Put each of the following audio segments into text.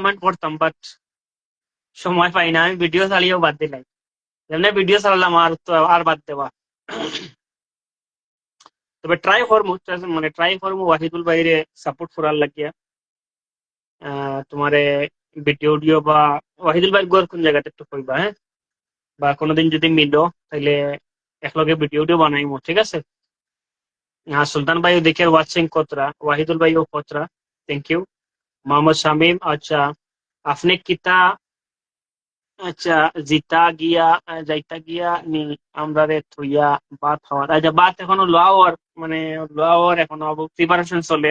Comment করতাম, but সময় পাই না, আমি ভিডিও চালিয়েও বাদ দিলাই। এমনি ভিডিও চালালাম আর তো আর বাদ দেওয়া। তবে ট্রাই করবো ওয়াহিদুল ভাইরে সাপোর্ট করার লাগিয়া। তোমারে ভিডিও অডিও বা ওয়াহিদুল ভাই গোর কোন জায়গাতে একটু কইবা, হ্যাঁ, বা কোনোদিন যদি মিলো তাহলে একলগে ভিডিও অডিও বানাইমু, ঠিক আছে? হ্যাঁ, সুলতান ভাই দেখে ওয়াচিং কতরা, ওয়াহিদুল ভাই ও কতরা, থ্যাংক ইউ। মোহাম্মদ শামীম, আচ্ছা আপনি কিতা, আচ্ছা যাইতা গিয়া নি আমরা রে থুইয়া বাত হওয়ার, আচ্ছা বাত এখনো লোয়ার, মানে লোয়ার এখনো প্রিপারেশন চলে,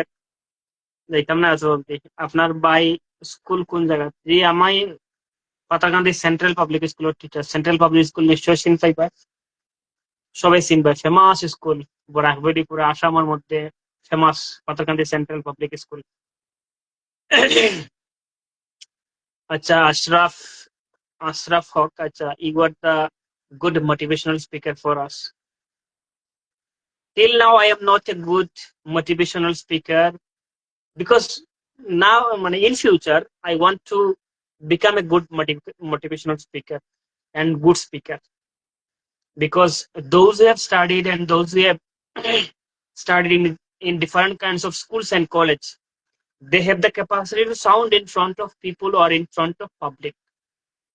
যাইতাম না চলতে। আপনার ভাই স্কুল কোন জায়গা? জি আমি পাতাকান্দি সেন্ট্রাল পাবলিক স্কুলের টিচার। সেন্ট্রাল পাবলিক স্কুল নিশ্চয় চিনতে পাই, সবাই চিনবে, ফেমাস স্কুল, বরাকবেড়ি পুরো আসামের মধ্যে famous Patakandi central public school. আচ্ছা আশরাফ হক, আচ্ছা you are the good motivational speaker for us. Till now I am not a good motivational speaker, because now in future I want to become a good motivational speaker and good speaker, because those who have studied and those who have studied in different kinds of schools and college, they have the capacity to sound in front of people or in front of public.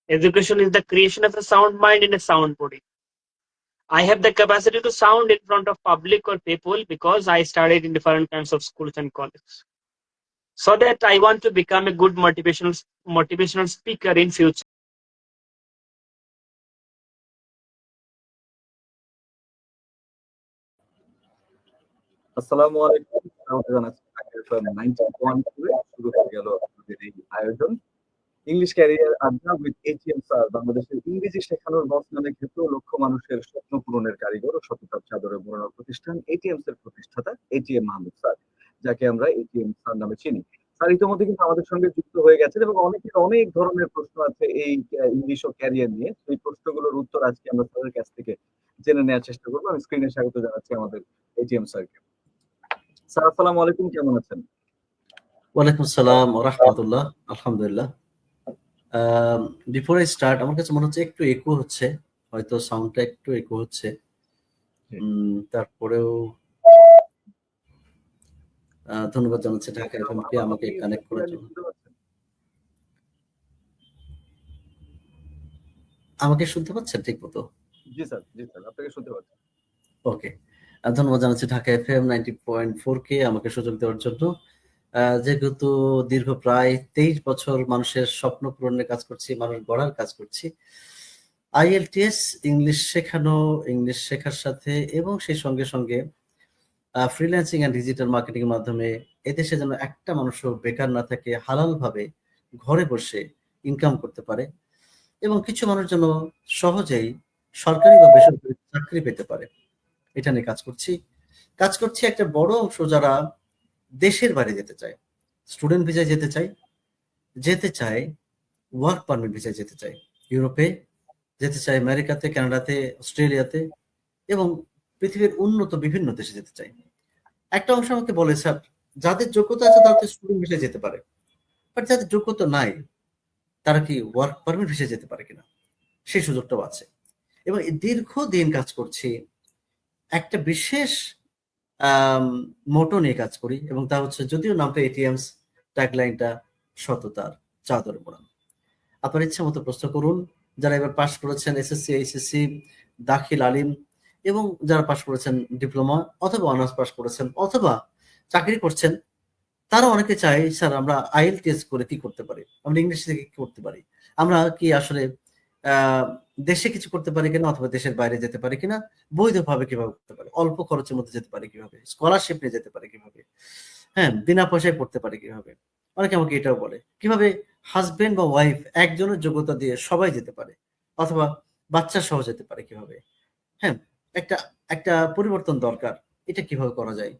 Education is the creation of a sound mind in a sound body. I have the capacity to sound in front of public or people because I studied in different kinds of schools and colleges. So that I want to become a good motivational speaker in future. আসসালামু আলাইকুম, স্বাগত জানাচ্ছি FM 90.2 শুরু হয়ে গেল আমাদের এই আয়োজন ইংলিশ ক্যারিয়ার আড্ডা উইথ এটিএম স্যার। বাংলাদেশের ইংরেজি শেখানোর বর্তমানে ক্ষেত্রে লক্ষ মানুষের স্বপ্ন পূরণের কারিগর ও সততার চাদরে মোড়ানো প্রতিষ্ঠান এটিএমস এর প্রতিষ্ঠাতা এটিএম মাহমুদ স্যার, যাকে আমরা এটিএম স্যার নামে চিনি। স্যার ইতিমধ্যে কিন্তু আমাদের সঙ্গে যুক্ত হয়ে গেছেন এবং অনেকের অনেক ধরনের প্রশ্ন আছে এই ইংলিশ ও ক্যারিয়ার নিয়ে। সেই প্রশ্নগুলোর উত্তর আজকে আমরা স্যারের কাছ থেকে জেনে নেওয়ার চেষ্টা করবো। আমি স্ক্রিনে স্বাগত জানাচ্ছি আমাদের এটিএম স্যারকে। স্যার আসসালামু আলাইকুম, কেমন আছেন? ওয়ালাইকুম আসসালাম ওয়া রাহমাতুল্লাহ, আলহামদুলিল্লাহ। বিফোর আই স্টার্ট, আমার কাছে মনে হচ্ছে একটু একো হচ্ছে, হয়তো সাউন্ডটা একটু একো হচ্ছে। তারপরেও ধন্যবাদ জানাচ্ছি ঢাকা এফএমকে আমাকে কানেক্ট করার জন্য। আমাকে শুনতে পাচ্ছেন ঠিক মতো? জি স্যার, আপনাকে শুনতে পাচ্ছি। ওকে, ধন্যবাদ জানাচ্ছি ঢাকা এফএম 90.4 কে আমাকে সুযোগ দেওয়ার জন্য। যেহেতু দীর্ঘ প্রায় 23 বছর মানুষের স্বপ্ন পূরণের কাজ করছি, মানুষ গড়ার কাজ করছি, আইএলটিএস ইংলিশ শেখানো, ইংলিশ শেখার সাথে এবং সেই সঙ্গে সঙ্গে ফ্রিল্যান্সিং এন্ড ডিজিটাল মার্কেটিং এর মাধ্যমে এদেশে যেন একটা মানুষও বেকার না থাকে, হালাল ভাবে ঘরে বসে ইনকাম করতে পারে এবং কিছু মানুষ যেন সহজেই সরকারি বা বেসরকারি চাকরি পেতে পারে, এটা নিয়ে কাজ করছি। একটা বড় অংশ যারা দেশের বাইরে যেতে চায়, স্টুডেন্ট ভিসায় যেতে চায়, ওয়ার্ক পারমিট ভিসায় যেতে চায়, ইউরোপে যেতে চায়, আমেরিকাতে, কানাডাতে, অস্ট্রেলিয়াতে এবং পৃথিবীর উন্নত বিভিন্ন দেশে যেতে চায়। একটা অংশ আমাকে বলে, স্যার যাদের যোগ্যতা আছে তারা তো স্টুডেন্ট ভিসায় যেতে পারে, বাট যাদের যোগ্যতা নাই তারা কি ওয়ার্ক পারমিট ভিসায় যেতে পারে কিনা, সেই সুযোগটাও আছে। এবং দীর্ঘদিন কাজ করছি, একটা বিশেষ মোটো নিয়ে কাজ করি এবং তা হচ্ছে, যদিও নামটা এটিএমস, ট্যাগলাইনটা সততার চাদরে মোড়ানো। আপনার ইচ্ছা মতো প্রশ্ন করুন। যারা এবার পাশ করেছেন এসএসসি, এইচএসসি, দাখিল, আলিম এবং যারা পাশ করেছেন ডিপ্লোমা অথবা অনার্স পাশ করেছেন অথবা চাকরি করছেন, তারা অনেকে চায়, স্যার আমরা আইএলটিএস করে কি করতে পারি, আমরা ইংলিশ থেকে কি করতে পারি, আমরা কি আসলে দেশে কিছু করতে পারি কিনা অথবা দেশের বাইরে যেতে পারি কিনা, বৈধভাবে কিভাবে করতে পারি, অল্প খরচের মধ্যে যেতে পারি কিভাবে, স্কলারশিপ নিয়ে যেতে পারি কিভাবে, হ্যাঁ বিনা পয়সায় পড়তে পারি কিভাবে। অনেকে আমাকে এটাও বলে, কিভাবে হাজবেন্ড বা ওয়াইফ একজনের যোগ্যতা দিয়ে সবাই যেতে পারে অথবা বাচ্চা সহ যেতে পারে কিভাবে। হ্যাঁ, একটা পরিবর্তন দরকার, এটা কিভাবে করা যায়।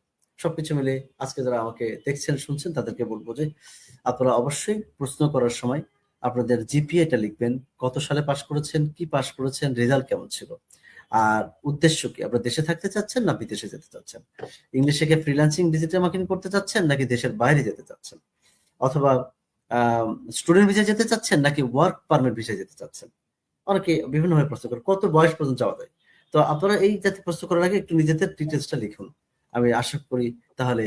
সবকিছু মিলে আজকে যারা আমাকে দেখছেন শুনছেন তাদেরকে বলবো যে আপনারা অবশ্যই প্রশ্ন করার সময় আপনাদের জিপিএটা লিখবেন, কত সালে পাশ করেছেন, কি পাশ করেছেন, রেজাল্ট কেমন ছিল, আর উদ্দেশ্য কি, আপনারা দেশে থাকতে চাচ্ছেন না বিদেশে যেতে চাচ্ছেন, ইংলিশ শিখে ফ্রিল্যান্সিং ডিজিটাল মার্কেটিং করতে চাচ্ছেন নাকি দেশের বাইরে যেতে চাচ্ছেন, অথবা স্টুডেন্ট ভিসা যেতে চাচ্ছেন নাকি ওয়ার্ক পারমিট ভিসা যেতে চাচ্ছেন? অনেকে বিভিন্নভাবে প্রশ্ন করে কত বয়স পর্যন্ত যাওয়া যায়। তো আপনারা এই জাতীয় প্রশ্ন করার আগে একটু নিজেদের ডিটেলসটা লিখুন। আমি আশা করি তাহলে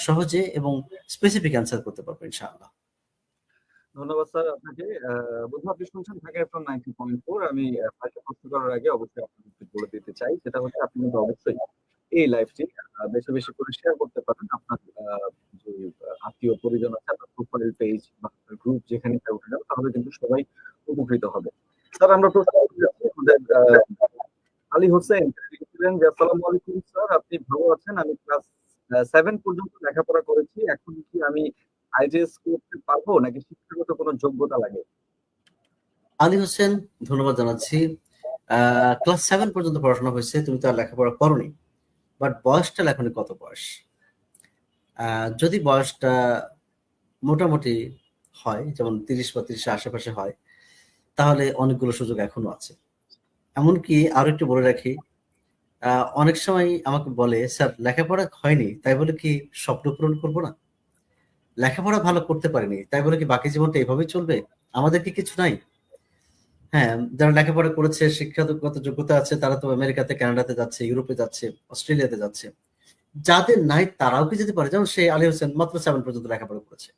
সহজে এবং স্পেসিফিক অ্যান্সার করতে পারবো ইনশাআল্লাহ। ধন্যবাদ স্যার আপনাকে। বোধহয় আপনি শুনছেন ঢাকা এফএম 90.4। আমি ফার্স্টে প্রশ্ন করার আগে অবশ্যই আপনাকে একটু বলে দিতে চাই, সেটা হচ্ছে আপনি কিন্তু অবশ্যই এই লাইভটি বেশি বেশি করে শেয়ার করতে পারেন আপনার যে আত্মীয় পরিজন আছে, আপনার প্রোফাইল পেজ বা গ্রুপ যেখানে উঠে যাবে, তাহলে কিন্তু সবাই উপকৃত হবে। স্যার আমরা প্রশ্ন করতে যাচ্ছি আমাদের আলী হোসেন লিখেছিলেন যে আসসালামু আলাইকুম স্যার, আপনি ভালো আছেন? আমি ক্লাস 7 পর্যন্ত লেখাপড়া করেছি, এখন কি আমি আইজেএস করতে পারবো নাকি শিক্ষাগত কোনো যোগ্যতা লাগে? আলী হোসেন, ধন্যবাদ জানাচ্ছি। ক্লাস 7 পর্যন্ত পড়াশোনা হয়েছে, তুমি তো আর লেখাপড়া করোনি, বাট বয়সটা এখনই কত বয়স? যদি বয়সটা মোটামুটি হয়, যেমন 30 বা 30 আশেপাশে হয়, তাহলে অনেকগুলো সুযোগ এখনো আছে। এমনকি আরো একটু বলে রাখি, অনেক সময় আমাকে বলে, স্যার লেখাপড়া হয়নি তাই বলে কি স্বপ্ন পূরণ করবো না? লেখাপড়া ভালো করতে পারিনি তাই বলে কি বাকি জীবনটা এভাবেই চলবে? আমাদের কি কিছু নাই? হ্যাঁ, যারা লেখাপড়া করেছে, শিক্ষাগত যোগ্যতা আছে, তারা তো আমেরিকাতে, কানাডাতে যাচ্ছে, ইউরোপে যাচ্ছে, অস্ট্রেলিয়াতে যাচ্ছে। যাদের নাই তারাও কি যেতে পারে? যেমন সে আলী হোসেন মাত্র 7 পর্যন্ত লেখাপড়া করেছে,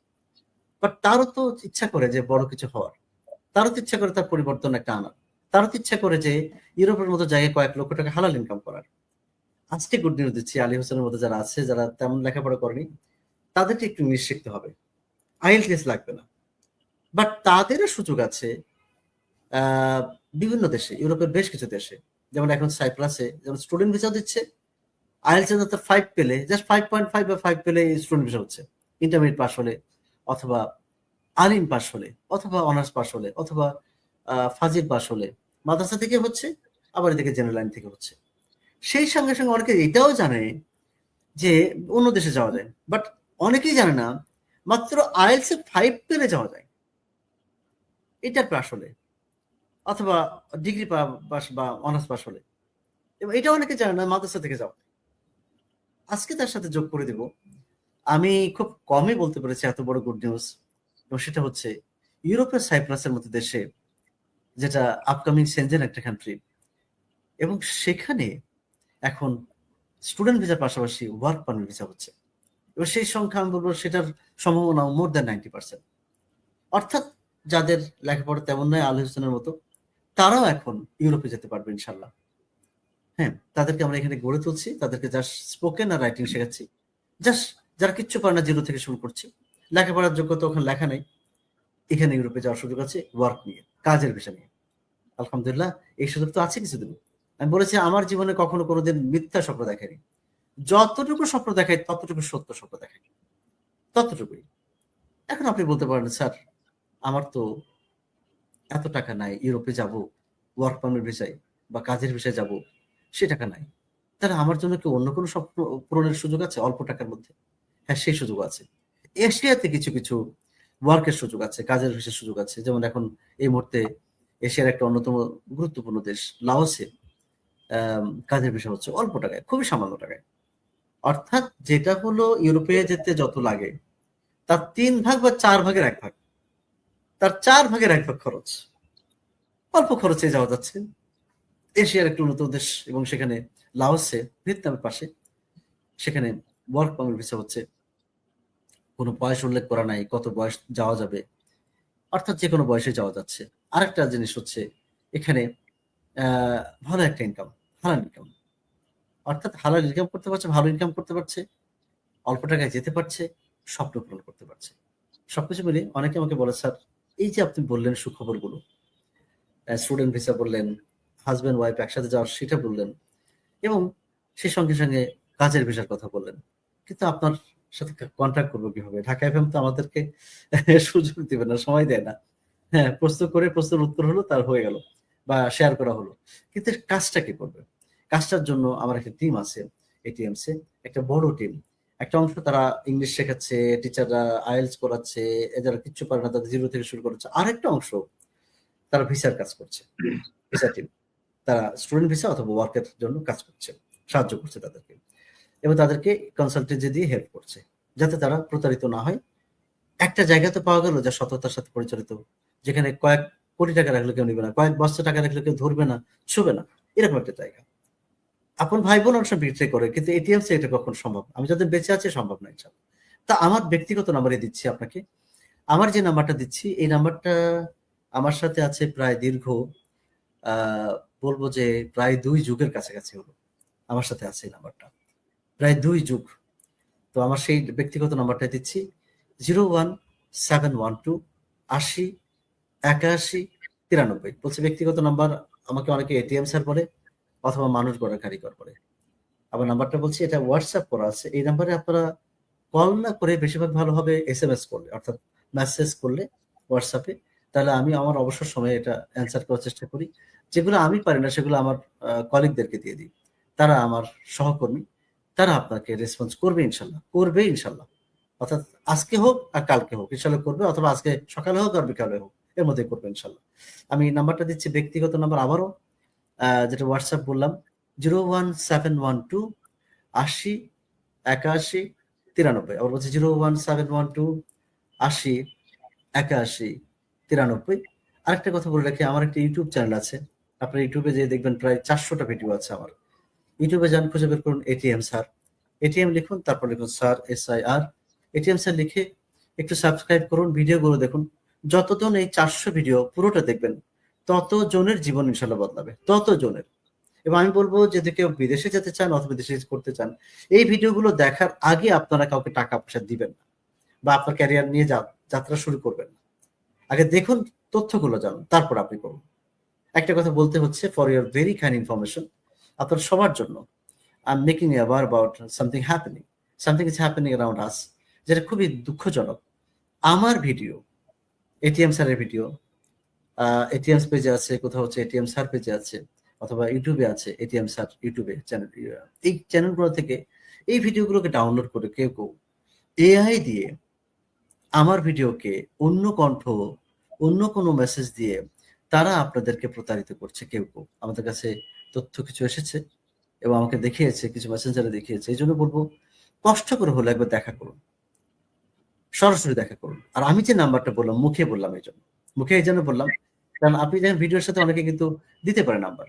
বাট তারও তো ইচ্ছা করে যে বড় কিছু হওয়ার, তারও তো ইচ্ছা করে তার পরিবর্তন একটা আনার, তারও তো ইচ্ছা করে যে ইউরোপের মতো জায়গায় কয়েক লক্ষ টাকা হালাল ইনকাম করার। আজকে গুড নিউজ দিচ্ছি, আলী হোসেনের মতো যারা আছে, যারা তেমন লেখাপড়া করেনি, তাদেরকে একটু ইংলিশ শিখতে হবে, আইএলটিএস লাগবে না। বাট তাদেরও সুযোগ আছে বিভিন্ন দেশে, ইউরোপের বেশ কিছু দেশে, যেমন এখন সাইপ্রাসে যেমন স্টুডেন্ট ভিসা দিচ্ছে। আইএলটিএস এ 5 পেলে, জাস্ট 5.5 বা 5 পেলে স্টুডেন্ট ভিসা হচ্ছে। ইন্টারমিডিয়েট পাস হলে, অথবা আলিম পাস হলে, অথবা অনার্স পাস হলে, অথবা ফাজিল পাস হলে মাদ্রাসা থেকে হচ্ছে, আবার এদিকে জেনারেল লাইন থেকে হচ্ছে। সেই সঙ্গে সঙ্গে অনেকে এটাও জানে যে অন্য দেশে যাওয়া যায়, বাট অনেকেই জানে না মাত্র আইএলটিএস এ 5 পেলে যাওয়া যায় এটার পাস হলে, অথবা ডিগ্রি পাস বা অনার্স পাস হলে। এবং এটা অনেকে জানে না মাদ্রাসা থেকে যাওয়া। আজকে তার সাথে যোগ করে দিব, আমি খুব কমই বলতে পেরেছি এত বড় গুড নিউজ, এবং সেটা হচ্ছে ইউরোপের সাইপ্রাসের মতো দেশে, যেটা আপকামিং সেনজেন একটা কান্ট্রি, এবং সেখানে এখন স্টুডেন্ট ভিসার পাশাপাশি ওয়ার্ক পারমিট ভিসা হচ্ছে। এবার সেই সংখ্যা আমি বলবো সেটার সম্ভাবনা মোর দ্যান 90%। অর্থাৎ যাদের লেখাপড়া তেমন নয় আলী হোসেনের মতো, তারাও এখন ইউরোপে যেতে পারবে ইনশাল্লাহ। হ্যাঁ, তাদেরকে আমরা এখানে গড়ে তুলছি, তাদেরকে জাস্ট স্পোকেন আর রাইটিং শেখাচ্ছি। জাস্ট যারা কিচ্ছু পারে না, জিরো থেকে শুরু করছি, লেখাপড়ার যোগ্যতা ওখানে লেখা নেই, এখানে ইউরোপে যাওয়ার সুযোগ আছে ওয়ার্ক নিয়ে, কাজের বিষয় নিয়ে। আলহামদুলিল্লাহ, এই সুযোগ তো আছে কিছুদিন। আমি বলেছি আমার জীবনে কখনো কোনোদিন মিথ্যা স্বপ্ন দেখাইনি, যতটুকু স্বপ্ন দেখাই ততটুকু সত্য স্বপ্ন দেখাই, ততটুকুই। এখন আপনি বলতে পারেন, স্যার আমার তো এত টাকা নাই, ইউরোপে যাব ওয়ার্ক পারমিট ভিসায় বা কাজের বিষয়ে যাব, সে টাকা নাই, তাহলে আমার জন্য কি অন্য কোনো স্বপ্ন পূরণের সুযোগ আছে অল্প টাকার মধ্যে? হ্যাঁ, সেই সুযোগ আছে। এশিয়াতে কিছু কিছু ওয়ার্কের সুযোগ আছে, কাজের ভিসার সুযোগ আছে। যেমন এখন এই মুহূর্তে এশিয়ার একটা অন্যতম গুরুত্বপূর্ণ দেশ লাওসে কাজের ভিসা হচ্ছে অল্প টাকায়, খুবই সামান্য টাকায়। অর্থাৎ যেটা হলো ইউরোপে যেতে যত লাগে তার 3 ভাগ বা 4 ভাগের 1 ভাগ, তার 4 ভাগের 1 ভাগ খরচ, অল্প খরচে যাওয়া যাচ্ছে। এশিয়ার একটা উন্নত দেশ, এবং সেখানে লাওসে, ভিয়েতনামের পাশে, সেখানে ওয়ার্ক পারমিট ভিসা হচ্ছে, কোনো বয়স উল্লেখ করা নাই কত বয়স যাওয়া যাবে, অর্থাৎ যে কোনো বয়সে যাওয়া যাচ্ছে। আরেকটা জিনিস হচ্ছে এখানে ভালো একটা ইনকাম, হালাল ইনকাম, অর্থাৎ হালাল ইনকাম করতে পারছে, ভালো ইনকাম করতে পারছে, অল্প টাকায় যেতে পারছে, স্বপ্ন পূরণ করতে পারছে। সবকিছু মিলে অনেকে আমাকে বলে, স্যার এই যে আপনি বললেন সুখবরগুলো, স্টুডেন্ট ভিসা বললেন, হাজব্যান্ড ওয়াইফ একসাথে যাওয়ার সেটা বললেন, এবং সেই সঙ্গে সঙ্গে কাজের ভিসার কথা বললেন, কিন্তু আপনার সাথে কন্ট্যাক্ট করবো কিভাবে? ঢাকা এফএম তো আমাদেরকে সুযোগ দিবে না, সময় দেয় না। হ্যাঁ, প্রশ্ন করে প্রশ্নের উত্তর হলো, তার হয়ে গেল, বা শেয়ার করা হলো, কিন্তু কাজটা কি করবে? কাজটার জন্য আমার একটা টিম আছে, এটিএমস এ একটা বড় টিম। একটা অংশ তারা ইংলিশ শেখাচ্ছে, টিচাররা আইএলটিএস করাচ্ছে, যারা কিচ্ছু পারে না তাদের জিরো থেকে শুরু করাচ্ছে। আরেকটা অংশ তারা ভিসার কাজ করছে, ভিসা টিম, তারা স্টুডেন্ট ভিসা অথবা ওয়ার্কের জন্য কাজ করছে, সাহায্য করছে তাদেরকে, এবং তাদেরকে কনসালটেন্সি দিয়ে হেল্প করছে, যাতে তারা প্রতারিত না হয়, একটা জায়গা তো পাওয়া গেল যা সততার সাথে পরিচালিত, যেখানে কয়েক কোটি টাকা রাখলে কেউ নিবে না, কয়েক বস্তা টাকা রাখলে কেউ ধরবে না, ছুবে না, এরকম একটা জায়গা। আপন ভাই বোন অনেক সময় বিট্রে করে, কিন্তু এটিএম সে এটা কখন সম্ভব? আমি যাদের বেঁচে আছে সম্ভব না ইনশাল্লাহ। তা আমার ব্যক্তিগত নাম্বারে দিচ্ছি আপনাকে। আমার যে নাম্বারটা দিচ্ছি এই নাম্বারটা আমার সাথে আছে প্রায় দীর্ঘ আহ বলবো যে প্রায় 2 যুগের কাছাকাছি হলো আমার সাথে আছে এই নাম্বারটা, প্রায় 2 যুগ। তো আমার সেই ব্যক্তিগত নাম্বারটা দিচ্ছি 01712 80 81 93। বলছে ব্যক্তিগত নাম্বার, আমাকে অনেকে এটিএম স্যার বলে অথবা মানুষ গড়ার কারিগর বলে। আবার নাম্বারটা বলছি, এটা হোয়াটসঅ্যাপ করা আছে। এই নাম্বারে আপনারা কল না করে বেশিরভাগ ভালো হবে এসএমএস করলে, অর্থাৎ মেসেজ করলে হোয়াটসঅ্যাপে, তাহলে আমি আমার অবসর সময়ে এটা অ্যান্সার করার চেষ্টা করি। যেগুলো আমি পারি না সেগুলো আমার কলিগদেরকে দিয়ে দিই, তারা আমার সহকর্মী, তারা আপনাকে রেসপন্স করবে ইনশাল্লাহ, করবে ইনশাল্লাহ। অর্থাৎ আজকে হোক আর কালকে হোক ইনশাল্লাহ করবে, অথবা আজকে সকালে হোক আর বিকালে হোক, এর মধ্যে করবে ইনশাল্লাহ। আমি নাম্বারটা দিচ্ছি ব্যক্তিগত নাম্বার আবারও, যেটা হোয়াটসঅ্যাপ বললাম, 01712 80 81 93। আবার বলছি 01712 80 81 93। আরেকটা কথা বলে রাখি, আমার একটা ইউটিউব চ্যানেল আছে, আপনার ইউটিউবে যে দেখবেন প্রায় 400টা ভিডিও আছে আমার। ইউটিউবে যান, খুঁজে বের করুন এটিএম স্যার, এটিএম লিখুন, তারপর লিখুন স্যার, SIR, এটিএম স্যার লিখে একটু সাবস্ক্রাইব করুন, ভিডিওগুলো দেখুন। যতজন এই 400 ভিডিও পুরোটা দেখবেন তত জনের জীবন ইনশাল্লাহ বদলাবে, তত জনের। এবং আমি বলবো যদি কেউ বিদেশে যেতে চান অথবা বিদেশে করতে চান, এই ভিডিওগুলো দেখার আগে আপনারা কাউকে টাকা পয়সা দিবেন না, বা আপনার ক্যারিয়ার নিয়ে যাত্রা শুরু করবেন না। আগে দেখুন, তথ্যগুলো জানুন, তারপর আপনি করুন। একটা কথা বলতে হচ্ছে, for your very kind information, আপনার সবার জন্য, I am making aware about something is happening around us, যেটা খুবই দুঃখজনক। আমার ভিডিও, এটিএম স্যারের ভিডিও, এটিএম পেজে আছে, কোথাও হচ্ছে এটিএম স্যার পেজে আছে, অথবা ইউটিউবে আছে এটিএম স্যার ইউটিউবে চ্যানেল। এই চ্যানেলগুলো থেকে এই ভিডিওগুলোকে ডাউনলোড করে কেউ কেউ এআই দিয়ে আমার ভিডিওকে অন্য কণ্ঠ, অন্য কোনো মেসেজ দিয়ে তারা আপনাদেরকে প্রতারিত করছে। কেউ কেউ আমাদের কাছে তথ্য কিছু এসেছে এবং আমাকে দেখিয়েছে, কিছু মেসেঞ্জারে দেখিয়েছে। এই জন্য বলবো, কষ্ট করে হলে একবার দেখা করুন, সরাসরি দেখা করুন। আর আমি যে নাম্বারটা বললাম, মুখে বললাম, এই জন্য মুখে এই জন্য বললাম, কারণ আপনি দেখেন ভিডিওর সাথে অনেকে কিন্তু দিতে পারে নাম্বার,